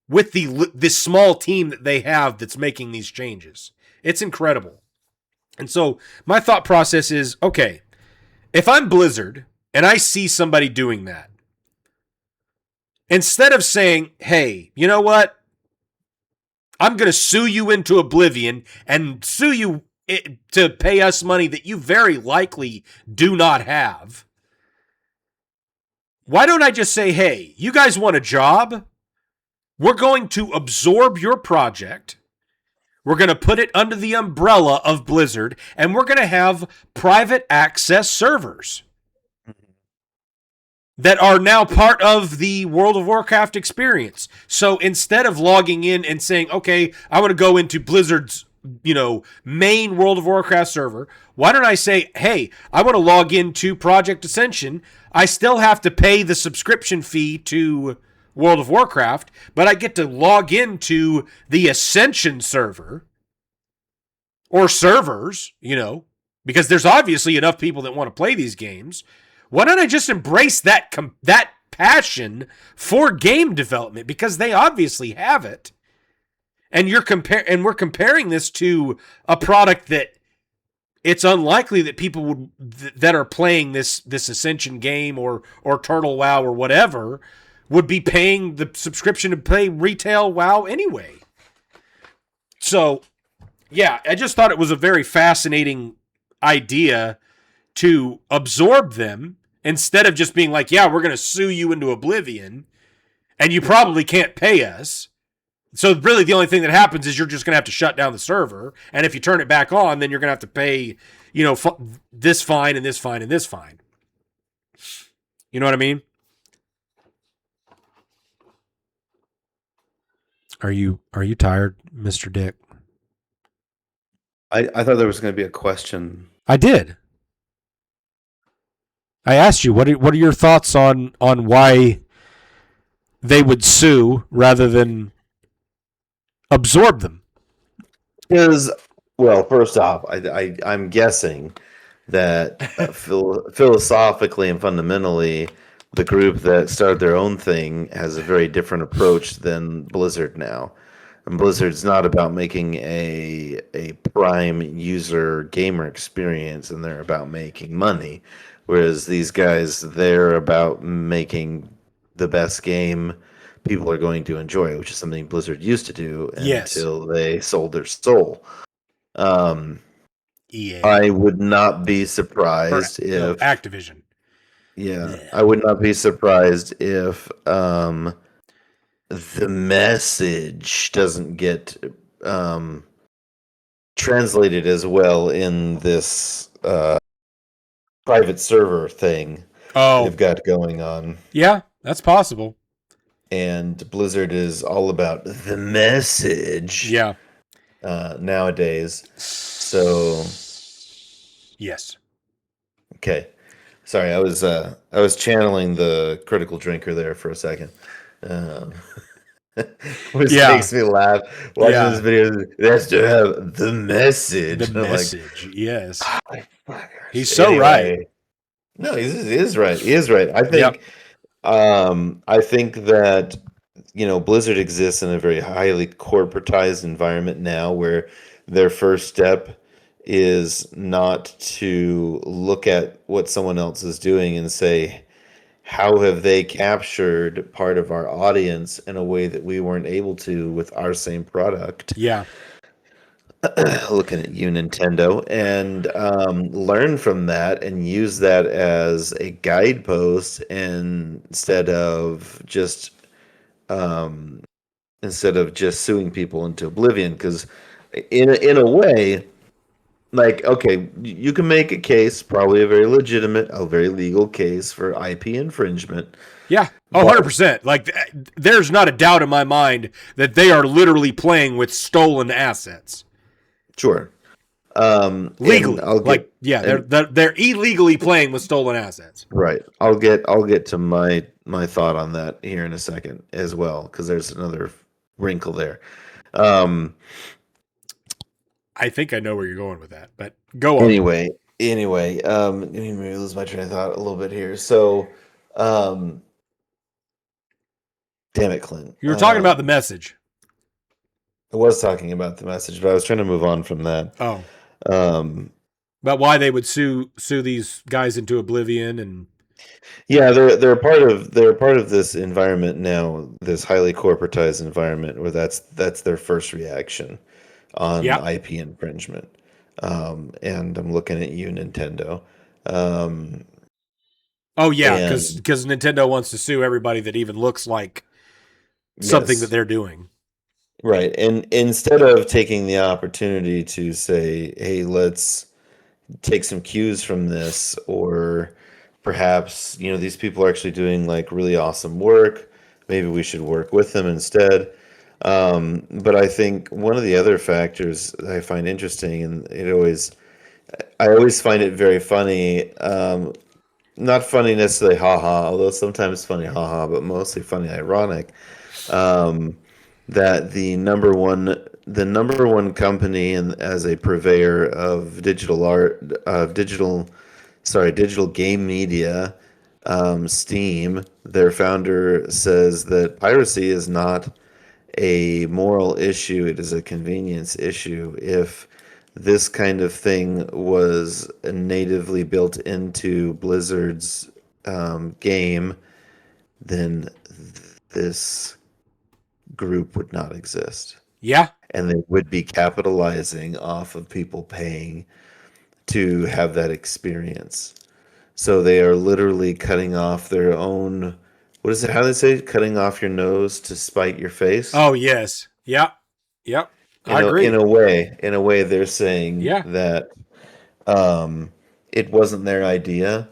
with this small team that they have that's making these changes. It's incredible. And so my thought process is, okay, if I'm Blizzard and I see somebody doing that, instead of saying, hey, you know what? I'm going to sue you into oblivion and sue you to pay us money that you very likely do not have. Why don't I just say, hey, you guys want a job? We're going to absorb your project. We're going to put it under the umbrella of Blizzard, and we're going to have private access servers that are now part of the World of Warcraft experience. So instead of logging in and saying, okay, I want to go into Blizzard's, main World of Warcraft server, why don't I say, hey, I want to log into Project Ascension. I still have to pay the subscription fee to World of Warcraft, but I get to log into the Ascension server or servers, because there's obviously enough people that want to play these games. Why don't I just embrace that passion for game development? Because they obviously have it, and we're comparing this to a product that it's unlikely that people that are playing this Ascension game or Turtle WoW or whatever would be paying the subscription to play retail WoW anyway. So, yeah, I just thought it was a very fascinating idea to absorb them instead of just being like, yeah, we're going to sue you into oblivion and you probably can't pay us. So really the only thing that happens is you're just going to have to shut down the server. And if you turn it back on, then you're going to have to pay, this fine and this fine and this fine. You know what I mean? Are you tired, Mr. Dick? I thought there was going to be a question. I did. I asked you, what are your thoughts on why they would sue rather than absorb them? Because, well, first off, I'm guessing that philosophically and fundamentally, the group that started their own thing has a very different approach than Blizzard now. And Blizzard's not about making a prime user gamer experience, and they're about making money. Whereas these guys, they're about making the best game people are going to enjoy, which is something Blizzard used to do until they sold their soul. EA. I would not be surprised if Activision. Yeah, I would not be surprised if the message doesn't get translated as well in this private server thing they've got going on. Yeah, that's possible. And Blizzard is all about the message. Yeah. Nowadays. So yes. Okay. Sorry, I was channeling the critical drinker there for a second. Which makes me laugh watching this video. That's to have the message. The message, yes. Oh, he's so right. No, he is right. He is right. I think. I think that Blizzard exists in a very highly corporatized environment now, where their first step is not to look at what someone else is doing and say, how have they captured part of our audience in a way that we weren't able to with our same product? Yeah. Looking at you, Nintendo, and learn from that and use that as a guidepost instead of just instead of just suing people into oblivion. Because in a way, like, okay, you can make a case, probably a very legitimate, a very legal case for IP infringement. Yeah. Oh, 100%. Like, there's not a doubt in my mind that they are literally playing with stolen assets. Sure. Legally. And they're illegally playing with stolen assets. right. I'll get to my thought on that here in a second as well, because there's another wrinkle there. I think I know where you're going with that, but go on. Anyway, let me lose my train of thought a little bit here. So, damn it, Clint. You were talking about the message. I was talking about the message, but I was trying to move on from that. Oh. Um, About why they would sue these guys into oblivion, and yeah, they're part of this environment now, this highly corporatized environment where that's their first reaction on IP infringement. And I'm looking at you, Nintendo. Oh yeah, because Nintendo wants to sue everybody that even looks like something that they're doing. Right. And instead of taking the opportunity to say, hey, let's take some cues from this, or perhaps, these people are actually doing like really awesome work. Maybe we should work with them instead. But I think one of the other factors that I find interesting, and I always find it very funny, not funny necessarily haha, although sometimes funny haha, but mostly funny ironic, that the number one company and as a purveyor of digital game media, Steam, their founder says that piracy is not a moral issue, it is a convenience issue. If this kind of thing was natively built into Blizzard's game, then this group would not exist. Yeah. And they would be capitalizing off of people paying to have that experience. So they are literally cutting off their own, what is it? How do they say? Cutting off your nose to spite your face? Oh, yes. Yep. I agree. In a way, they're saying that it wasn't their idea.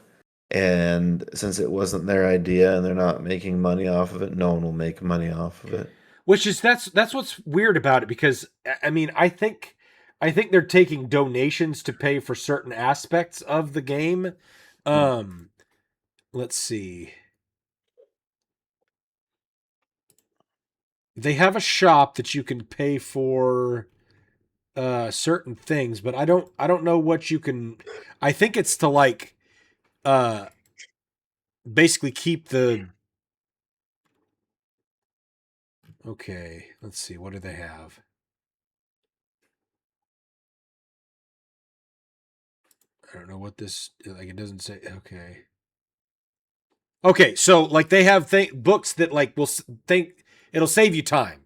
And since it wasn't their idea and they're not making money off of it, no one will make money off of it. Which is that's what's weird about it, because I mean, I think they're taking donations to pay for certain aspects of the game. Let's see. They have a shop that you can pay for certain things, but I don't know what you can. I think it's to like basically keep the. Okay, let's see. What do they have? I don't know what this, like, it doesn't say. Okay, so like they have books that like will think it'll save you time.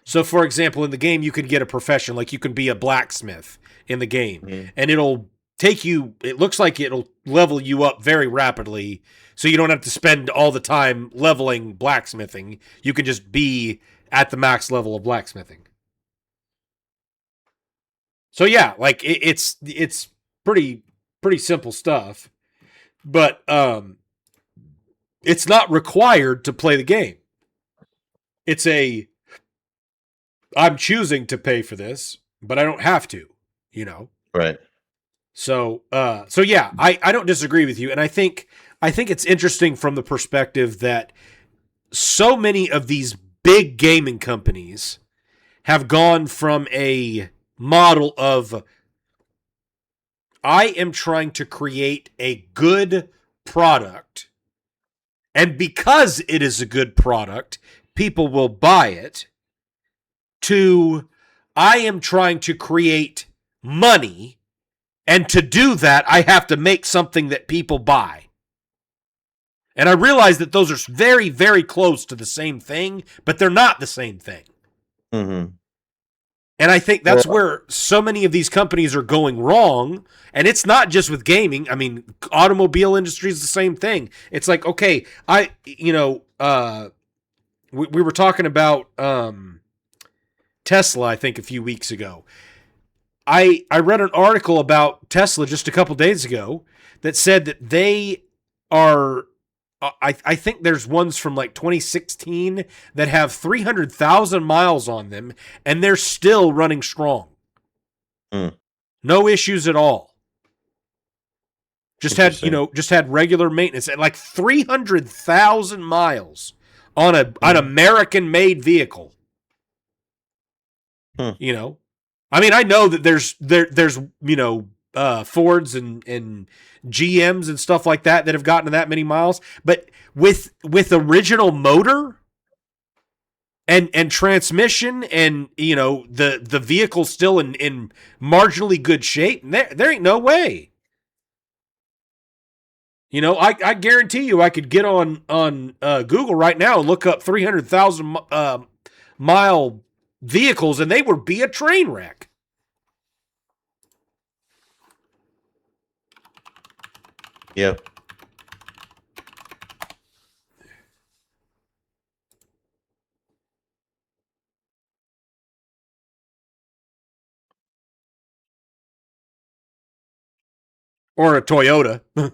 So for example, in the game you can get a profession, like you can be a blacksmith in the game, and it'll take you, it looks like it'll level you up very rapidly, so you don't have to spend all the time leveling blacksmithing. You can just be at the max level of blacksmithing. So yeah, like it's pretty simple stuff, but it's not required to play the game. It's I'm choosing to pay for this, but I don't have to, Right. So yeah, I don't disagree with you, and I think it's interesting from the perspective that so many of these big gaming companies have gone from a model of I am trying to create a good product, and because it is a good product, people will buy it, to I am trying to create money, and to do that, I have to make something that people buy. And I realize that those are very, very close to the same thing, but they're not the same thing. Mm-hmm. And I think that's where so many of these companies are going wrong. And it's not just with gaming. I mean, automobile industry is the same thing. It's like, okay, we were talking about Tesla, I think a few weeks ago. I read an article about Tesla just a couple days ago that said that they are, I think there's ones from like 2016 that have 300,000 miles on them, and they're still running strong. No issues at all. Just had regular maintenance at like 300,000 miles on an American-made vehicle. You know, I mean, I know that there's Fords and GMs and stuff like that have gotten to that many miles, but with original motor and transmission and the vehicle still in marginally good shape, there ain't no way. I guarantee you I could get on Google right now and look up 300,000 mile vehicles, and they would be a train wreck. Yep. Or a Toyota, or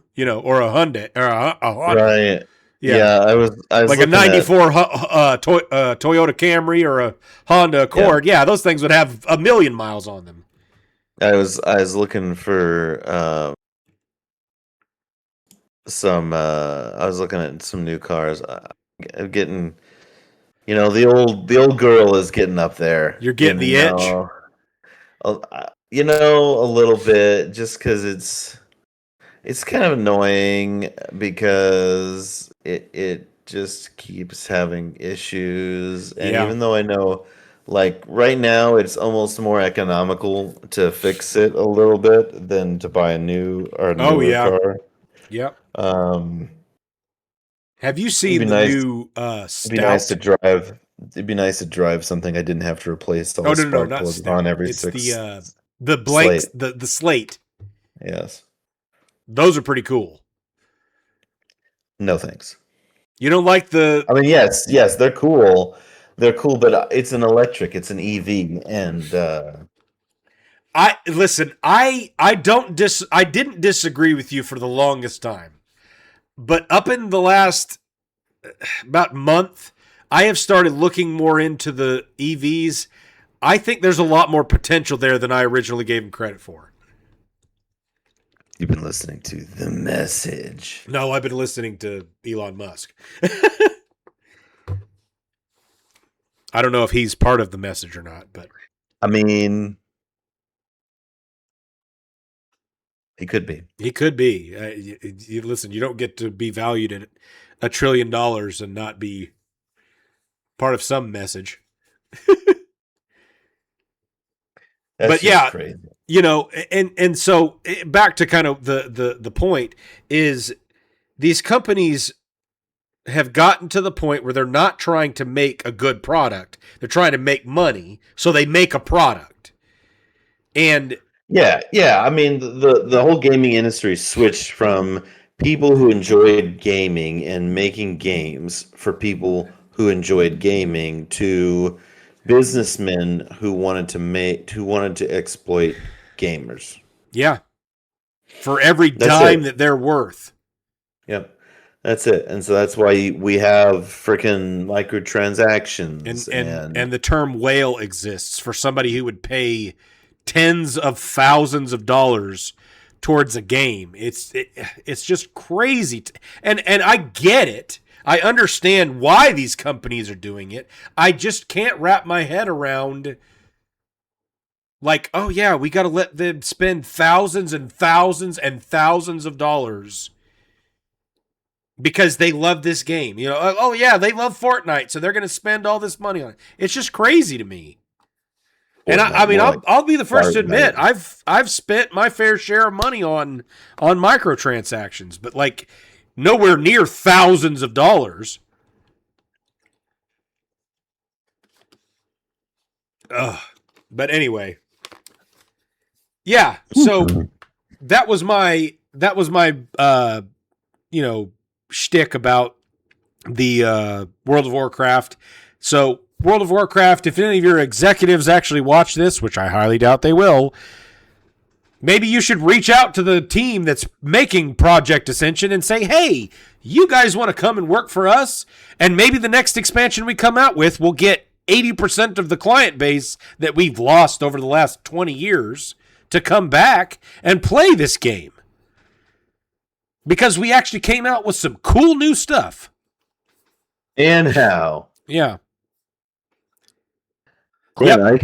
a Hyundai, or a Honda. Right. Yeah, I was like a 94 Toyota Camry or a Honda Accord. Yeah, those things would have 1 million miles on them. I was looking for I was looking at some new cars. I'm getting, the old girl is getting up there. You're getting the itch. A little bit, just because it's kind of annoying because it just keeps having issues. And even though I know, like, right now it's almost more economical to fix it a little bit than to buy a newer car. Yep. Have you seen the new Stout? It'd be nice to drive something I didn't have to replace all the spark plugs on every six. The blank, the slate. Yes. Those are pretty cool. No thanks. You don't like the... I mean, yes, they're cool. They're cool, but it's an electric. It's an EV, and... I didn't disagree with you for the longest time. But up in the last about month, I have started looking more into the EVs. I think there's a lot more potential there than I originally gave them credit for. You've been listening to The Message. No, I've been listening to Elon Musk. I don't know if he's part of The Message or not, but... I mean... He could be. He could be. Listen, you don't get to be valued at $1 trillion and not be part of some message. But yeah, crazy. And so back to kind of the point is these companies have gotten to the point where they're not trying to make a good product. They're trying to make money, so they make a product. And yeah. I mean, the whole gaming industry switched from people who enjoyed gaming and making games for people who enjoyed gaming to businessmen who wanted to exploit gamers. Yeah. For every dime that they're worth. Yep. That's it. And so that's why we have freaking microtransactions. And the term whale exists for somebody who would pay tens of thousands of dollars towards a game. It's just crazy. And I get it. I understand why these companies are doing it. I just can't wrap my head around, like, oh yeah, we got to let them spend thousands and thousands and thousands of dollars because they love this game. Oh yeah, they love Fortnite, so they're going to spend all this money on it. It's just crazy to me. And I'll be the first to admit I've spent my fair share of money on microtransactions, but like nowhere near thousands of dollars. But anyway, yeah. So that was my shtick about the World of Warcraft. So World of Warcraft, if any of your executives actually watch this, which I highly doubt they will, maybe you should reach out to the team that's making Project Ascension and say, hey, you guys want to come and work for us? And maybe the next expansion we come out with will get 80% of the client base that we've lost over the last 20 years to come back and play this game. Because we actually came out with some cool new stuff. And how? Yeah. Clint, I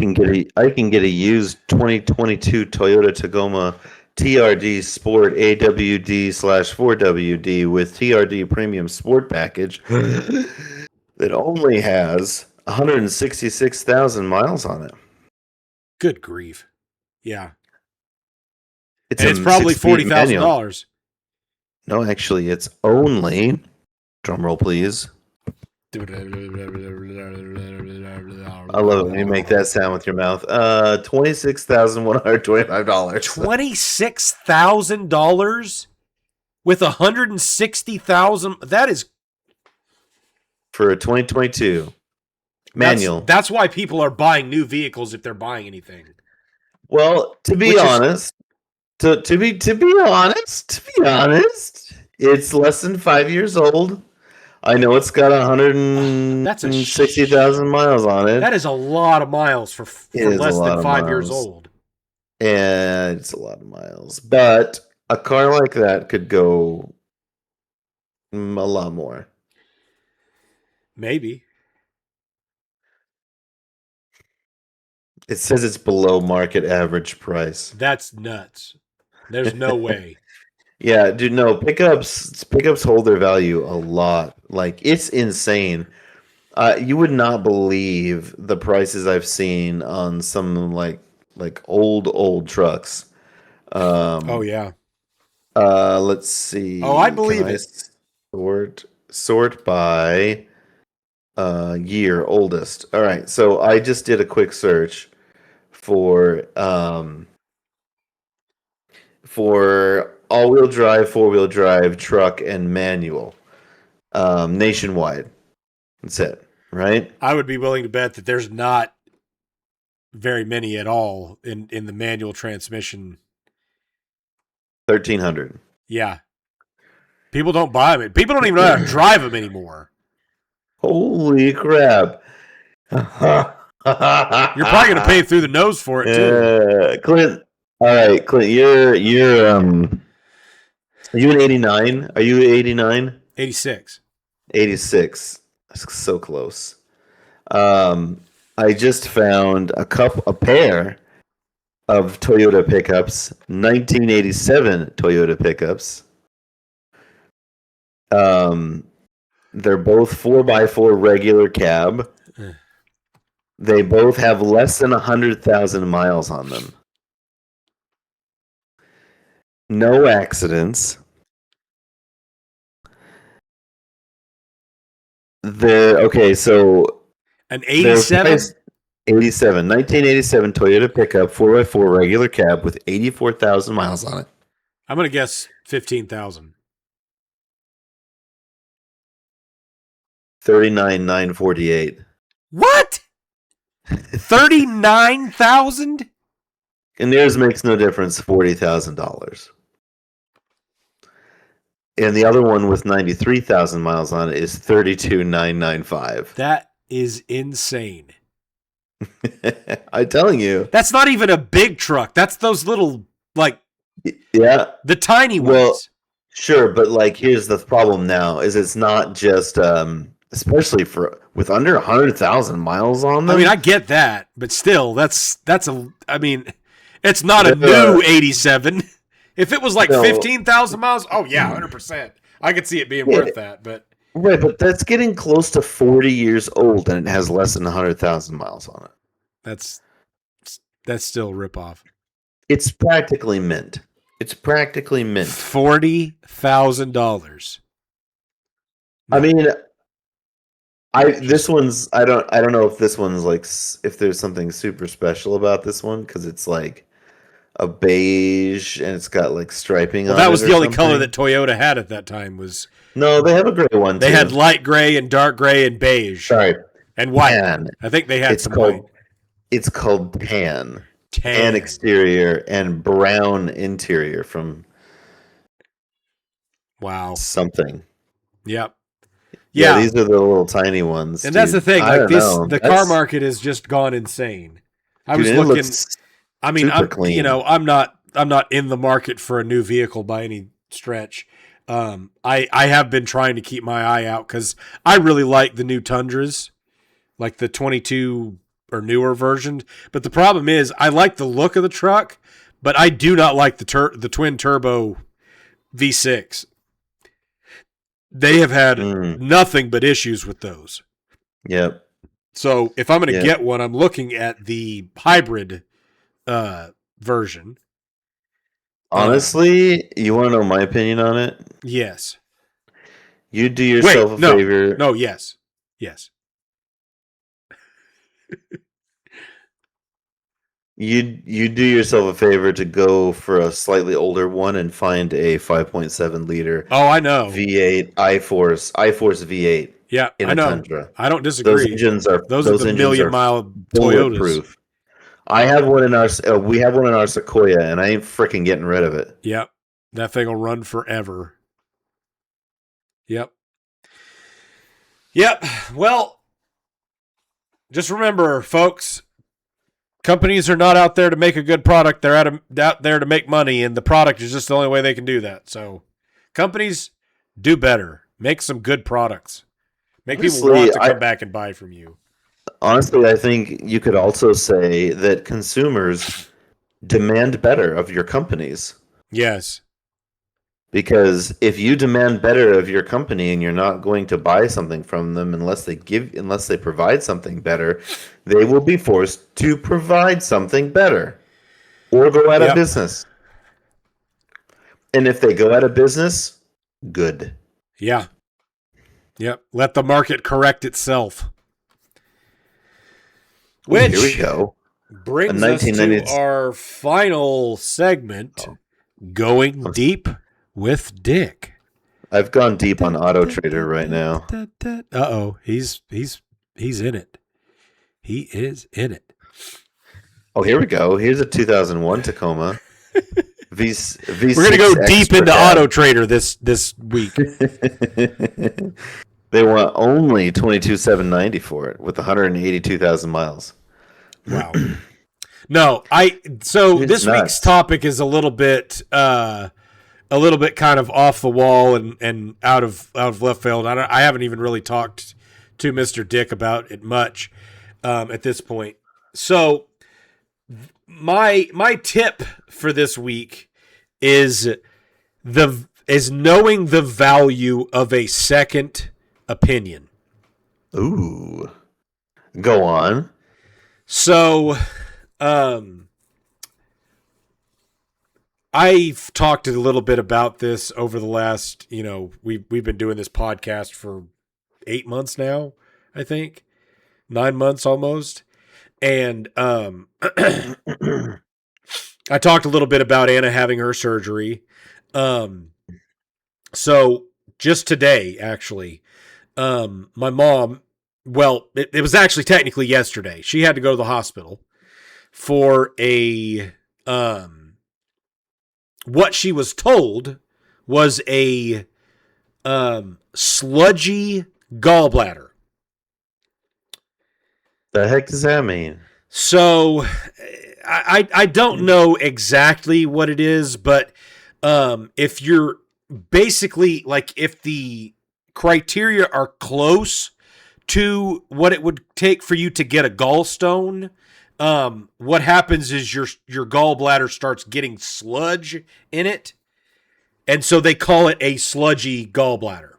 can get a used 2022 Toyota Tacoma TRD Sport AWD/4WD with TRD Premium Sport Package that only has 166,000 miles on it. Good grief. Yeah. It's probably $40,000. No, actually, it's only, drumroll please. I love it when you make that sound with your mouth. $26,125. $26,000 with 160,000. That is for a 2022 manual. That's why people are buying new vehicles if they're buying anything. Well, to be honest, it's less than 5 years old. I know it's got 160,000 miles on it. That is a lot of miles for less than 5 years old. And it's a lot of miles. But a car like that could go a lot more. Maybe. It says it's below market average price. That's nuts. There's no way. Yeah, dude, no, pickups hold their value a lot. Like, it's insane. You would not believe the prices I've seen on some like old trucks. Oh yeah. Let's see. Oh, I believe it. Sort by year oldest. All right, so I just did a quick search for all-wheel drive, four-wheel drive, truck, and manual nationwide. That's it, right? I would be willing to bet that there's not very many at all in the manual transmission. 1,300. Yeah. People don't buy them. People don't even know how to drive them anymore. Holy crap. You're probably going to pay through the nose for it, too. Clint. All right, Clint, you're are you an 89? Are you 89? 86. 86. That's so close. I just found a pair of Toyota pickups, 1987 Toyota pickups. They're both 4x4 regular cab. They both have less than 100,000 miles on them. No accidents. So an 87? 1987 Toyota pickup, 4x4 regular cab with 84,000 miles on it. I'm going to guess 15,000. 39,948. What? 39,000? And theirs makes no difference, $40,000. And the other one with 93,000 miles on it is 32,995. That is insane. I'm telling you. That's not even a big truck. That's those little, yeah, the tiny ones. Well, sure, but here's the problem now: is it's not just, especially with under 100,000 miles on them. I mean, I get that, but still, it's not a new 87. If it was 15,000 miles, oh yeah, 100%. I could see it being worth that, but right, but that's getting close to 40 years old, and it has less than 100,000 miles on it. That's still a ripoff. It's practically mint. $40,000. I mean, this one's I don't know if this one's if there's something super special about this one because it's a beige and it's got striping on it. That was the only color that Toyota had at that time was. No, they have a gray one. They had light gray and dark gray and beige. Sorry. And white. Tan. I think they had some white. It's called tan. Tan. Tan exterior and brown interior from something. Yep. Yeah, these are the little tiny ones. And that's the thing. Like the car market has just gone insane. I was looking. I mean, I'm clean. You know, I'm not in the market for a new vehicle by any stretch. I have been trying to keep my eye out because I really like the new Tundras, like the 22 or newer version. But the problem is, I like the look of the truck, but I do not like the twin turbo V6. They have had nothing but issues with those. Yep. So if I'm going to get one, I'm looking at the hybrid version. Honestly, you want to know my opinion on it? Yes. You do yourself a favor. No, yes. Yes. You do yourself a favor to go for a slightly older one and find a 5.7 liter. Oh, I know. V8 iForce V8. Yeah, in I know. Tundra. I don't disagree. Those are the million-mile Toyotas. I have one in our. We have one in our Sequoia, and I ain't freaking getting rid of it. Yep, that thing will run forever. Yep. Well, just remember, folks. Companies are not out there to make a good product. They're out there to make money, and the product is just the only way they can do that. So, companies, do better. Make some good products. Make people want to come back and buy from you. Honestly, I think you could also say that consumers demand better of your companies. Yes. Because if you demand better of your company and you're not going to buy something from them unless they provide something better, they will be forced to provide something better or go out of business. And if they go out of business, good. Yeah. Yep. Let the market correct itself. Which here we go. Brings us to our final segment, Going Deep with Dick. I've gone deep on Auto Trader right now. Uh-oh. He's in it. He is in it. Oh, here we go. Here's a 2001 Tacoma. V6 We're going to go deep into Auto Trader this week. They want only $22,790 for it with 182,000 miles. Wow. No, this week's topic is a little bit kind of off the wall and out of left field. I haven't even really talked to Mr. Dick about it much at this point. So my tip for this week is knowing the value of a second opinion. Ooh. Go on. So, I've talked a little bit about this over the last, we've been doing this podcast for 8 months now, I think 9 months almost. And, I talked a little bit about Anna having her surgery. So just today, actually, my mom, it was actually technically yesterday. She had to go to the hospital for what she was told was a sludgy gallbladder. The heck does that mean? So I don't know exactly what it is, but if you're basically like if the criteria are close to what it would take for you to get a gallstone, what happens is your gallbladder starts getting sludge in it, and so they call it a sludgy gallbladder.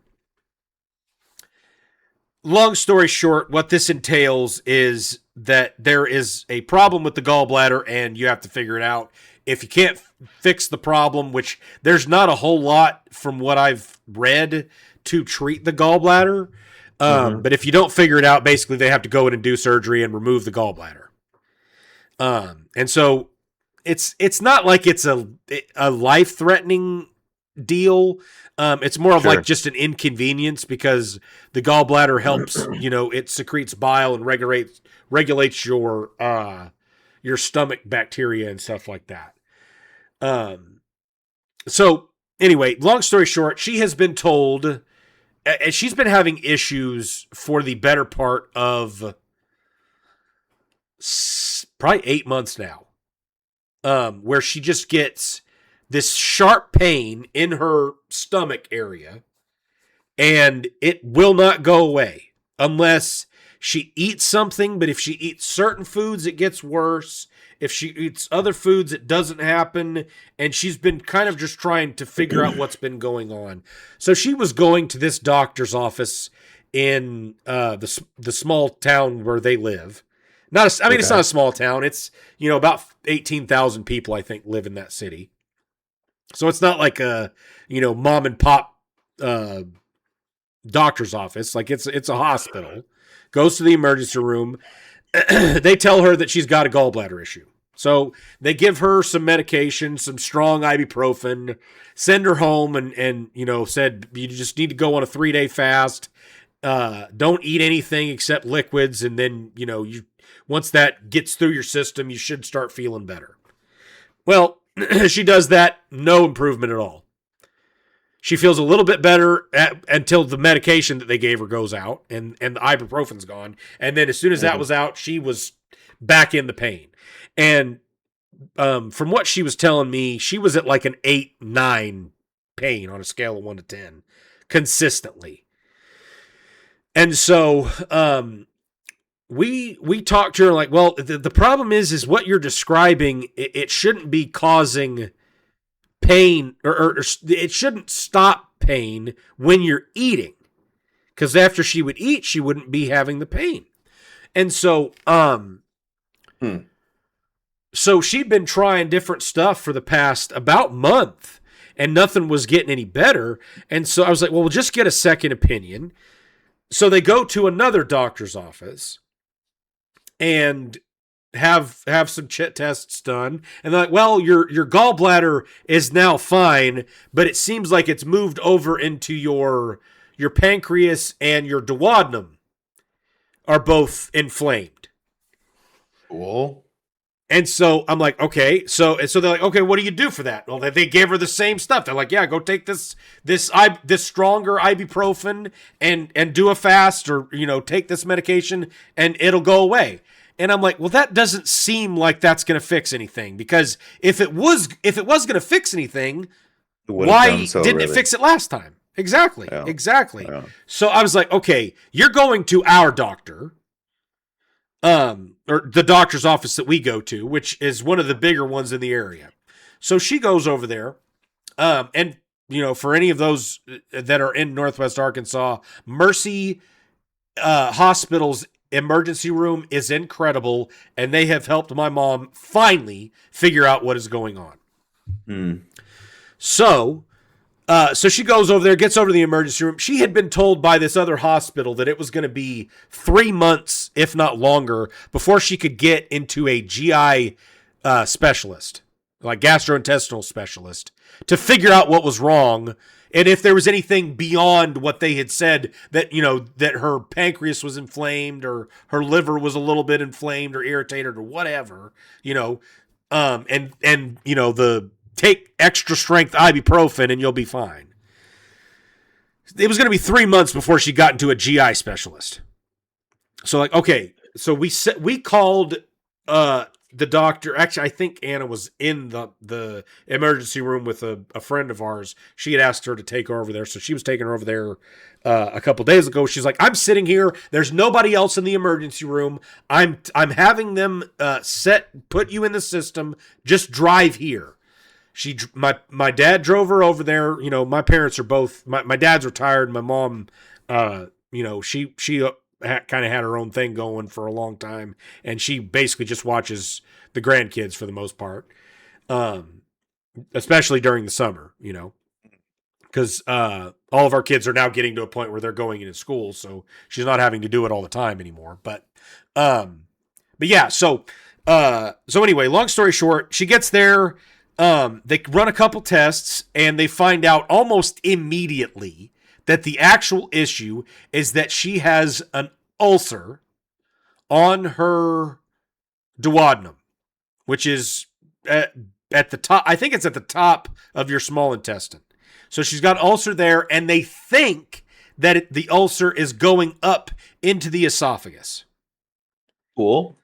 Long story short, what this entails is that there is a problem with the gallbladder, and you have to figure it out. If you can't fix the problem, which there's not a whole lot from what I've read to treat the gallbladder, but if you don't figure it out, basically they have to go in and do surgery and remove the gallbladder. And so it's not like it's a life-threatening deal. It's more of Sure. like just an inconvenience because the gallbladder helps, it secretes bile and regulates your stomach bacteria and stuff like that. So anyway, long story short, she has been told, and she's been having issues for the better part of probably 8 months now, where she just gets this sharp pain in her stomach area, and it will not go away unless she eats something. But if she eats certain foods, it gets worse. If she eats other foods, it doesn't happen. And she's been kind of just trying to figure out what's been going on. So she was going to this doctor's office in the small town where they live. It's not a small town. It's, about 18,000 people, I think, live in that city. So it's not like a, mom and pop doctor's office. Like it's a hospital. Goes to the emergency room. They tell her that she's got a gallbladder issue. So they give her some medication, some strong ibuprofen, send her home and said, you just need to go on a 3-day fast. Don't eat anything except liquids. And then, once that gets through your system, you should start feeling better. Well, she does that. No improvement at all. She feels a little bit better until the medication that they gave her goes out and the ibuprofen's gone. And then as soon as that was out, she was back in the pain. And from what she was telling me, she was at like an 8-9 pain on a scale of 1 to 10 consistently. And so we talked to her like, well, the problem is what you're describing, it shouldn't be causing pain or it shouldn't stop pain when you're eating, because after she would eat, she wouldn't be having the pain. And so so she'd been trying different stuff for the past about month and nothing was getting any better. And so I was like, well, we'll just get a second opinion. So they go to another doctor's office and have some chit tests done. And they're like, well, your gallbladder is now fine, but it seems like it's moved over into your pancreas and your duodenum are both inflamed. Cool. And so I'm like, okay. So they're like, okay, what do you do for that? Well, they gave her the same stuff. They're like, yeah, go take this stronger ibuprofen and do a fast, or, take this medication and it'll go away. And I'm like, well, that doesn't seem like that's going to fix anything, because if it was going to fix anything, why didn't it fix it last time? Exactly. Yeah. Exactly. Yeah. So I was like, okay, you're going to our doctor, or the doctor's office that we go to, which is one of the bigger ones in the area. So she goes over there, and for any of those that are in Northwest Arkansas, Mercy Hospital's emergency room is incredible, and they have helped my mom finally figure out what is going on. So she goes over there, gets over to the emergency room. She had been told by this other hospital that it was going to be 3 months, if not longer, before she could get into a GI specialist, like gastrointestinal specialist, to figure out what was wrong. And if there was anything beyond what they had said, that, that her pancreas was inflamed or her liver was a little bit inflamed or irritated or whatever, and the take extra strength ibuprofen and you'll be fine. It was going to be 3 months before she got into a GI specialist. So like, okay, so we called the doctor. Actually, I think Anna was in the emergency room with a friend of ours. She had asked her to take her over there, so she was taking her over there a couple days ago. She's like, I'm sitting here. There's nobody else in the emergency room. I'm having them put you in the system. Just drive here. My dad drove her over there. My parents are both. My dad's retired. My mom, she kind of had her own thing going for a long time, and she basically just watches the grandkids for the most part, especially during the summer, because all of our kids are now getting to a point where they're going into school, so she's not having to do it all the time anymore. But yeah, so anyway, long story short, she gets there. They run a couple tests, and they find out almost immediately that the actual issue is that she has an ulcer on her duodenum, which is at the top. I think it's at the top of your small intestine. So she's got an ulcer there, and they think that the ulcer is going up into the esophagus. Cool.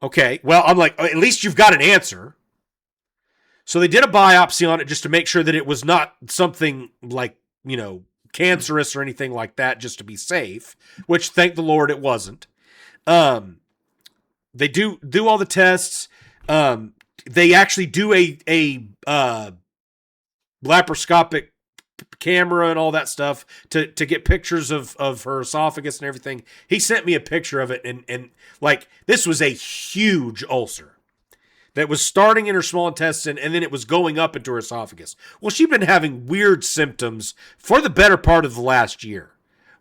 Okay, well, I'm like, at least you've got an answer. So they did a biopsy on it just to make sure that it was not something like, cancerous or anything like that, just to be safe, which, thank the Lord, it wasn't. They do all the tests. They actually do a laparoscopic camera and all that stuff to get pictures of her esophagus and everything. He sent me a picture of it, and like, this was a huge ulcer that was starting in her small intestine, and then it was going up into her esophagus. Well, she'd been having weird symptoms for the better part of the last year.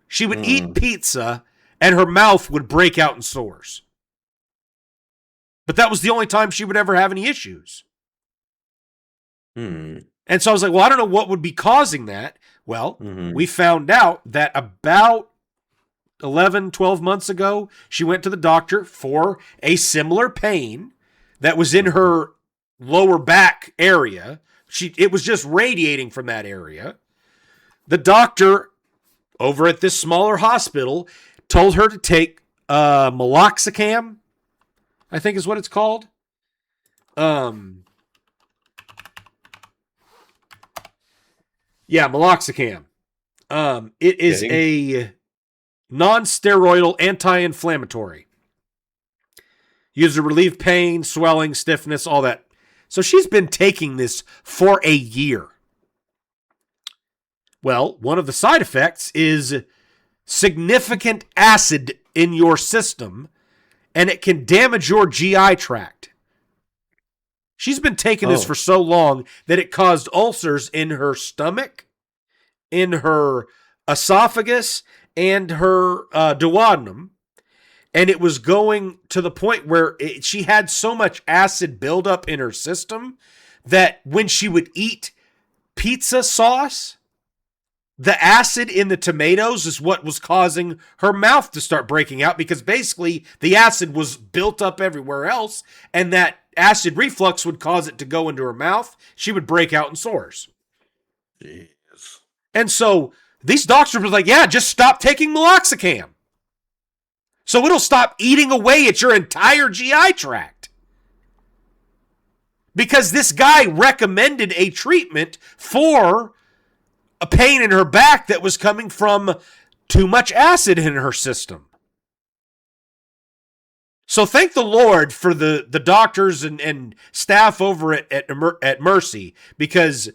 She would eat pizza, and her mouth would break out in sores. But that was the only time she would ever have any issues. And so I was like, well, I don't know what would be causing that. Well, we found out that about 11, 12 months ago, she went to the doctor for a similar pain that was in her lower back area. It was just radiating from that area. The doctor over at this smaller hospital told her to take meloxicam, I think is what it's called. Meloxicam. It is a non-steroidal anti-inflammatory. Used to relieve pain, swelling, stiffness, all that. So she's been taking this for a year. Well, one of the side effects is significant acid in your system, and it can damage your GI tract. She's been taking this for so long that it caused ulcers in her stomach, in her esophagus, and her duodenum. And it was going to the point where she had so much acid buildup in her system that when she would eat pizza sauce, the acid in the tomatoes is what was causing her mouth to start breaking out, because basically the acid was built up everywhere else, and that acid reflux would cause it to go into her mouth. She would break out in sores. Jeez. And so these doctors were like, yeah, just stop taking meloxicam. So it'll stop eating away at your entire GI tract. Because this guy recommended a treatment for a pain in her back that was coming from too much acid in her system. So thank the Lord for the doctors and staff over at Mercy, because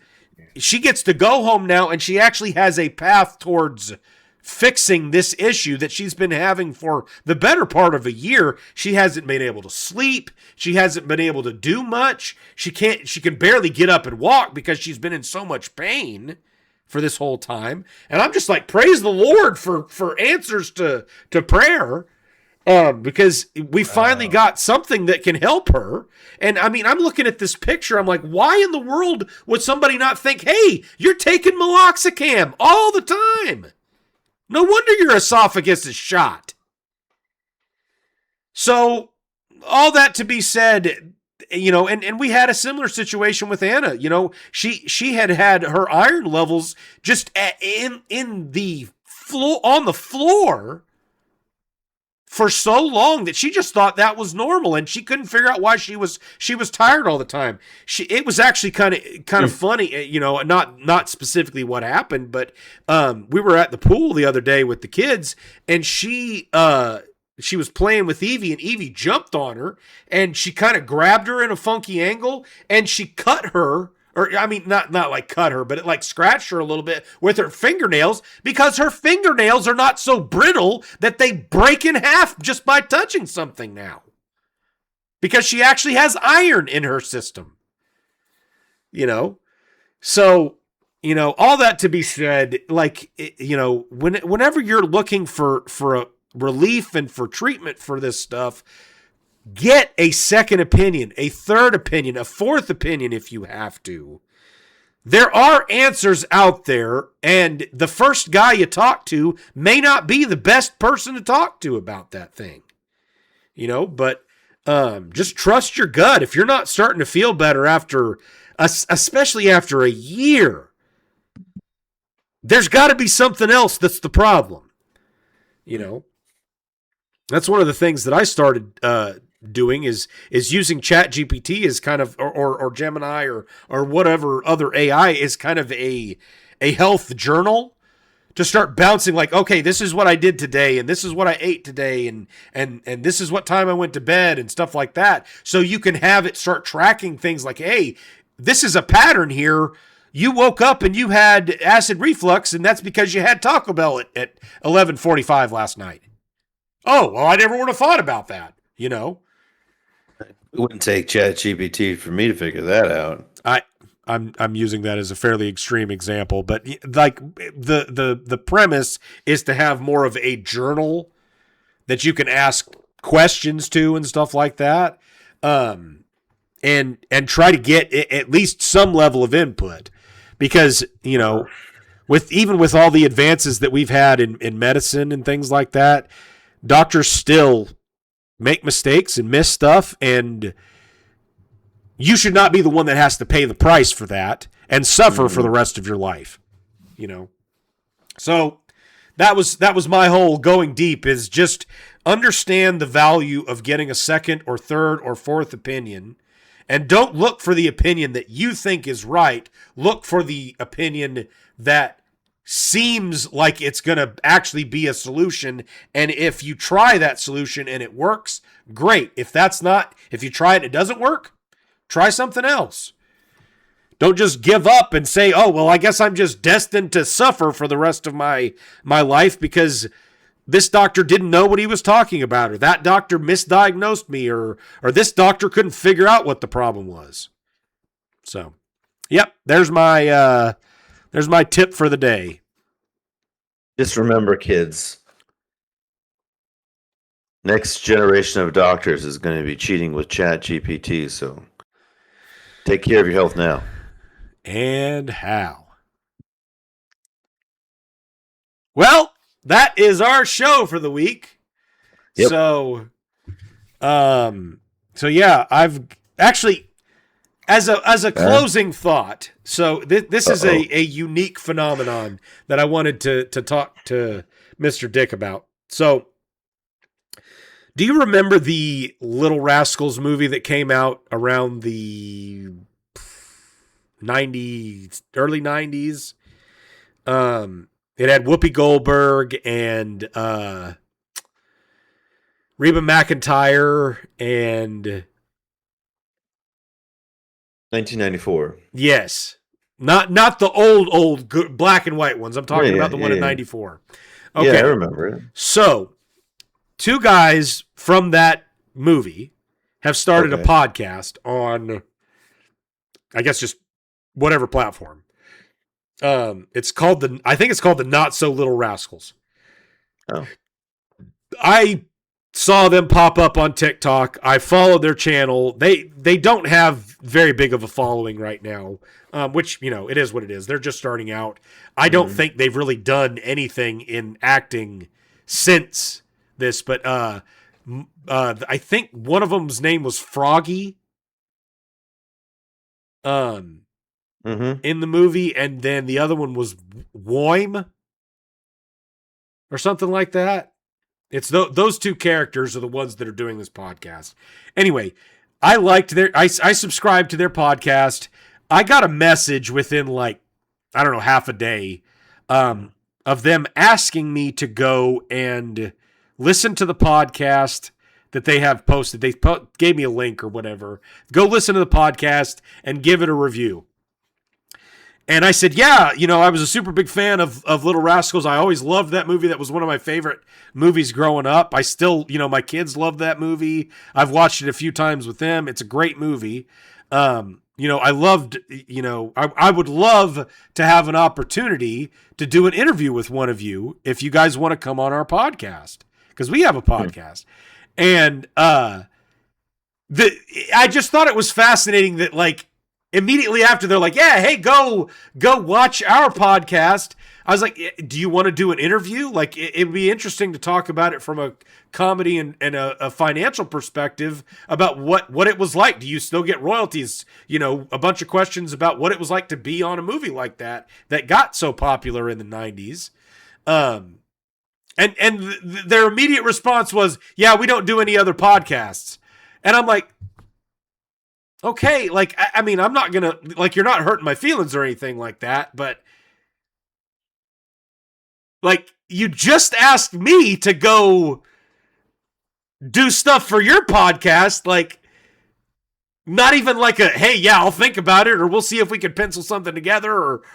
she gets to go home now, and she actually has a path towards fixing this issue that she's been having for the better part of a year. She hasn't been able to sleep. She hasn't been able to do much. She can barely get up and walk because she's been in so much pain for this whole time. And I'm just like, praise the Lord for answers to prayer. Because we finally got something that can help her. And I mean, I'm looking at this picture. I'm like, why in the world would somebody not think, hey, you're taking meloxicam all the time? No wonder your esophagus is shot. So, all that to be said, and we had a similar situation with Anna. She had her iron levels just in the floor, on the floor, for so long that she just thought that was normal, and she couldn't figure out why she was tired all the time. It was actually kind of funny, not specifically what happened, but we were at the pool the other day with the kids, and she was playing with Evie, and Evie jumped on her, and she kind of grabbed her in a funky angle, and she cut her. Or, I mean, not like cut her, but it like scratched her a little bit with her fingernails, because her fingernails are not so brittle that they break in half just by touching something now. Because she actually has iron in her system. So, all that to be said, like, whenever you're looking for a relief and for treatment for this stuff, Get a second opinion, a third opinion, a fourth opinion if you have to. There are answers out there, and the first guy you talk to may not be the best person to talk to about that thing. But just trust your gut. If you're not starting to feel better especially after a year, there's got to be something else that's the problem. That's one of the things that I started doing is using ChatGPT as kind of or Gemini or whatever other AI is kind of a health journal to start bouncing like, okay, this is what I did today and this is what I ate today and this is what time I went to bed and stuff like that. So you can have it start tracking things like, hey, this is a pattern here. You woke up and you had acid reflux and that's because you had Taco Bell at 11:45 last night. Oh, well, I never would have thought about that, It wouldn't take ChatGPT for me to figure that out. I'm using that as a fairly extreme example, but like the premise is to have more of a journal that you can ask questions to and stuff like that, and try to get at least some level of input, because with all the advances that we've had in medicine and things like that, doctors still make mistakes and miss stuff, and you should not be the one that has to pay the price for that and suffer for the rest of your life. So that was my whole going deep, is just understand the value of getting a second or third or fourth opinion, and don't look for the opinion that you think is right. Look for the opinion that seems like it's going to actually be a solution. And if you try that solution and it works, great. If you try it and it doesn't work, try something else. Don't just give up and say, oh, well, I guess I'm just destined to suffer for the rest of my life because this doctor didn't know what he was talking about, or that doctor misdiagnosed me, or this doctor couldn't figure out what the problem was. So, yep, there's my tip for the day. Just remember, kids, next generation of doctors is going to be cheating with ChatGPT, so take care of your health now. And how? Well, that is our show for the week. Yep. So yeah, I've actually, as a closing thought, so this is a unique phenomenon that I wanted to talk to Mr. Dick about. So, do you remember the Little Rascals movie that came out around the early 90s? It had Whoopi Goldberg and Reba McEntire and 1994. Yes. Not the old good black and white ones. I'm talking about the one in 94. Okay. Yeah, I remember it. So, two guys from that movie have started a podcast on, I guess, just whatever platform. It's called I think it's called the Not So Little Rascals. Oh. I saw them pop up on TikTok. I followed their channel. They don't have very big of a following right now, which, it is what it is. They're just starting out. I don't think they've really done anything in acting since this, but I think one of them's name was Froggy in the movie, and then the other one was Woim or something like that. It's those two characters are the ones that are doing this podcast. Anyway, I liked I subscribed to their podcast. I got a message within half a day of them asking me to go and listen to the podcast that they have posted. They gave me a link or whatever. Go listen to the podcast and give it a review. And I said, yeah, I was a super big fan of Little Rascals. I always loved that movie. That was one of my favorite movies growing up. I still, my kids love that movie. I've watched it a few times with them. It's a great movie. I loved, I would love to have an opportunity to do an interview with one of you if you guys want to come on our podcast, because we have a podcast. And I just thought it was fascinating that like immediately after they're like, yeah, hey, go watch our podcast. I was like, do you want to do an interview? Like, it'd be interesting to talk about it from a comedy and a financial perspective about what it was like. Do you still get royalties? You know, a bunch of questions about what it was like to be on a movie like that got so popular in the 90s. And their immediate response was, yeah, we don't do any other podcasts. And I'm like, okay, like, I mean, I'm not going to, like, you're not hurting my feelings or anything like that, but, like, you just asked me to go do stuff for your podcast, like, not even like a, hey, yeah, I'll think about it, or we'll see if we can pencil something together,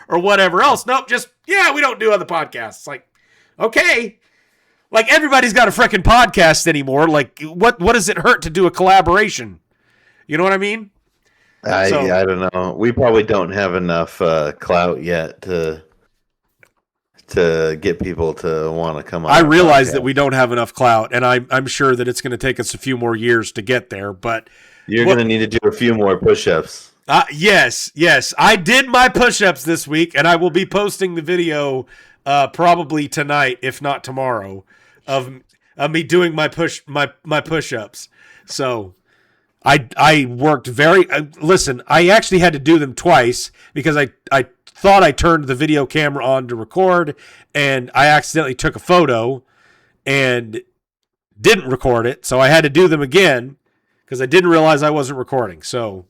or whatever else. Nope, just, yeah, we don't do other podcasts. Like, okay. Like, everybody's got a freaking podcast anymore. Like, what does it hurt to do a collaboration? You know what I mean? I don't know. We probably don't have enough clout yet to get people to want to come on. I realize that we don't have enough clout, and I'm sure that it's going to take us a few more years to get there. But you're going to need to do a few more push-ups. Yes. I did my push-ups this week, and I will be posting the video probably tonight, if not tomorrow, of me doing my push-ups. So I worked listen, I actually had to do them twice because I thought I turned the video camera on to record, and I accidentally took a photo and didn't record it, so I had to do them again because I didn't realize I wasn't recording. So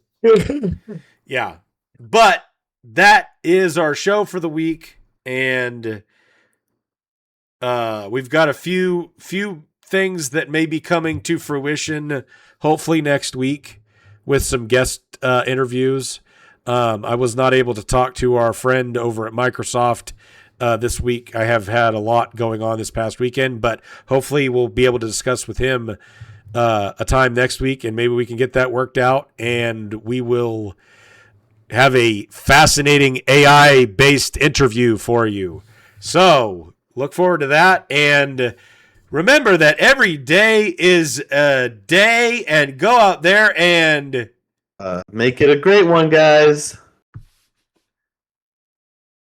yeah, but that is our show for the week, and we've got a few things that may be coming to fruition hopefully next week with some guest interviews. I was not able to talk to our friend over at Microsoft this week. I have had a lot going on this past weekend, but hopefully we'll be able to discuss with him a time next week, and maybe we can get that worked out, and we will have a fascinating AI-based interview for you. So look forward to that, and remember that every day is a day, and go out there and make it a great one, guys.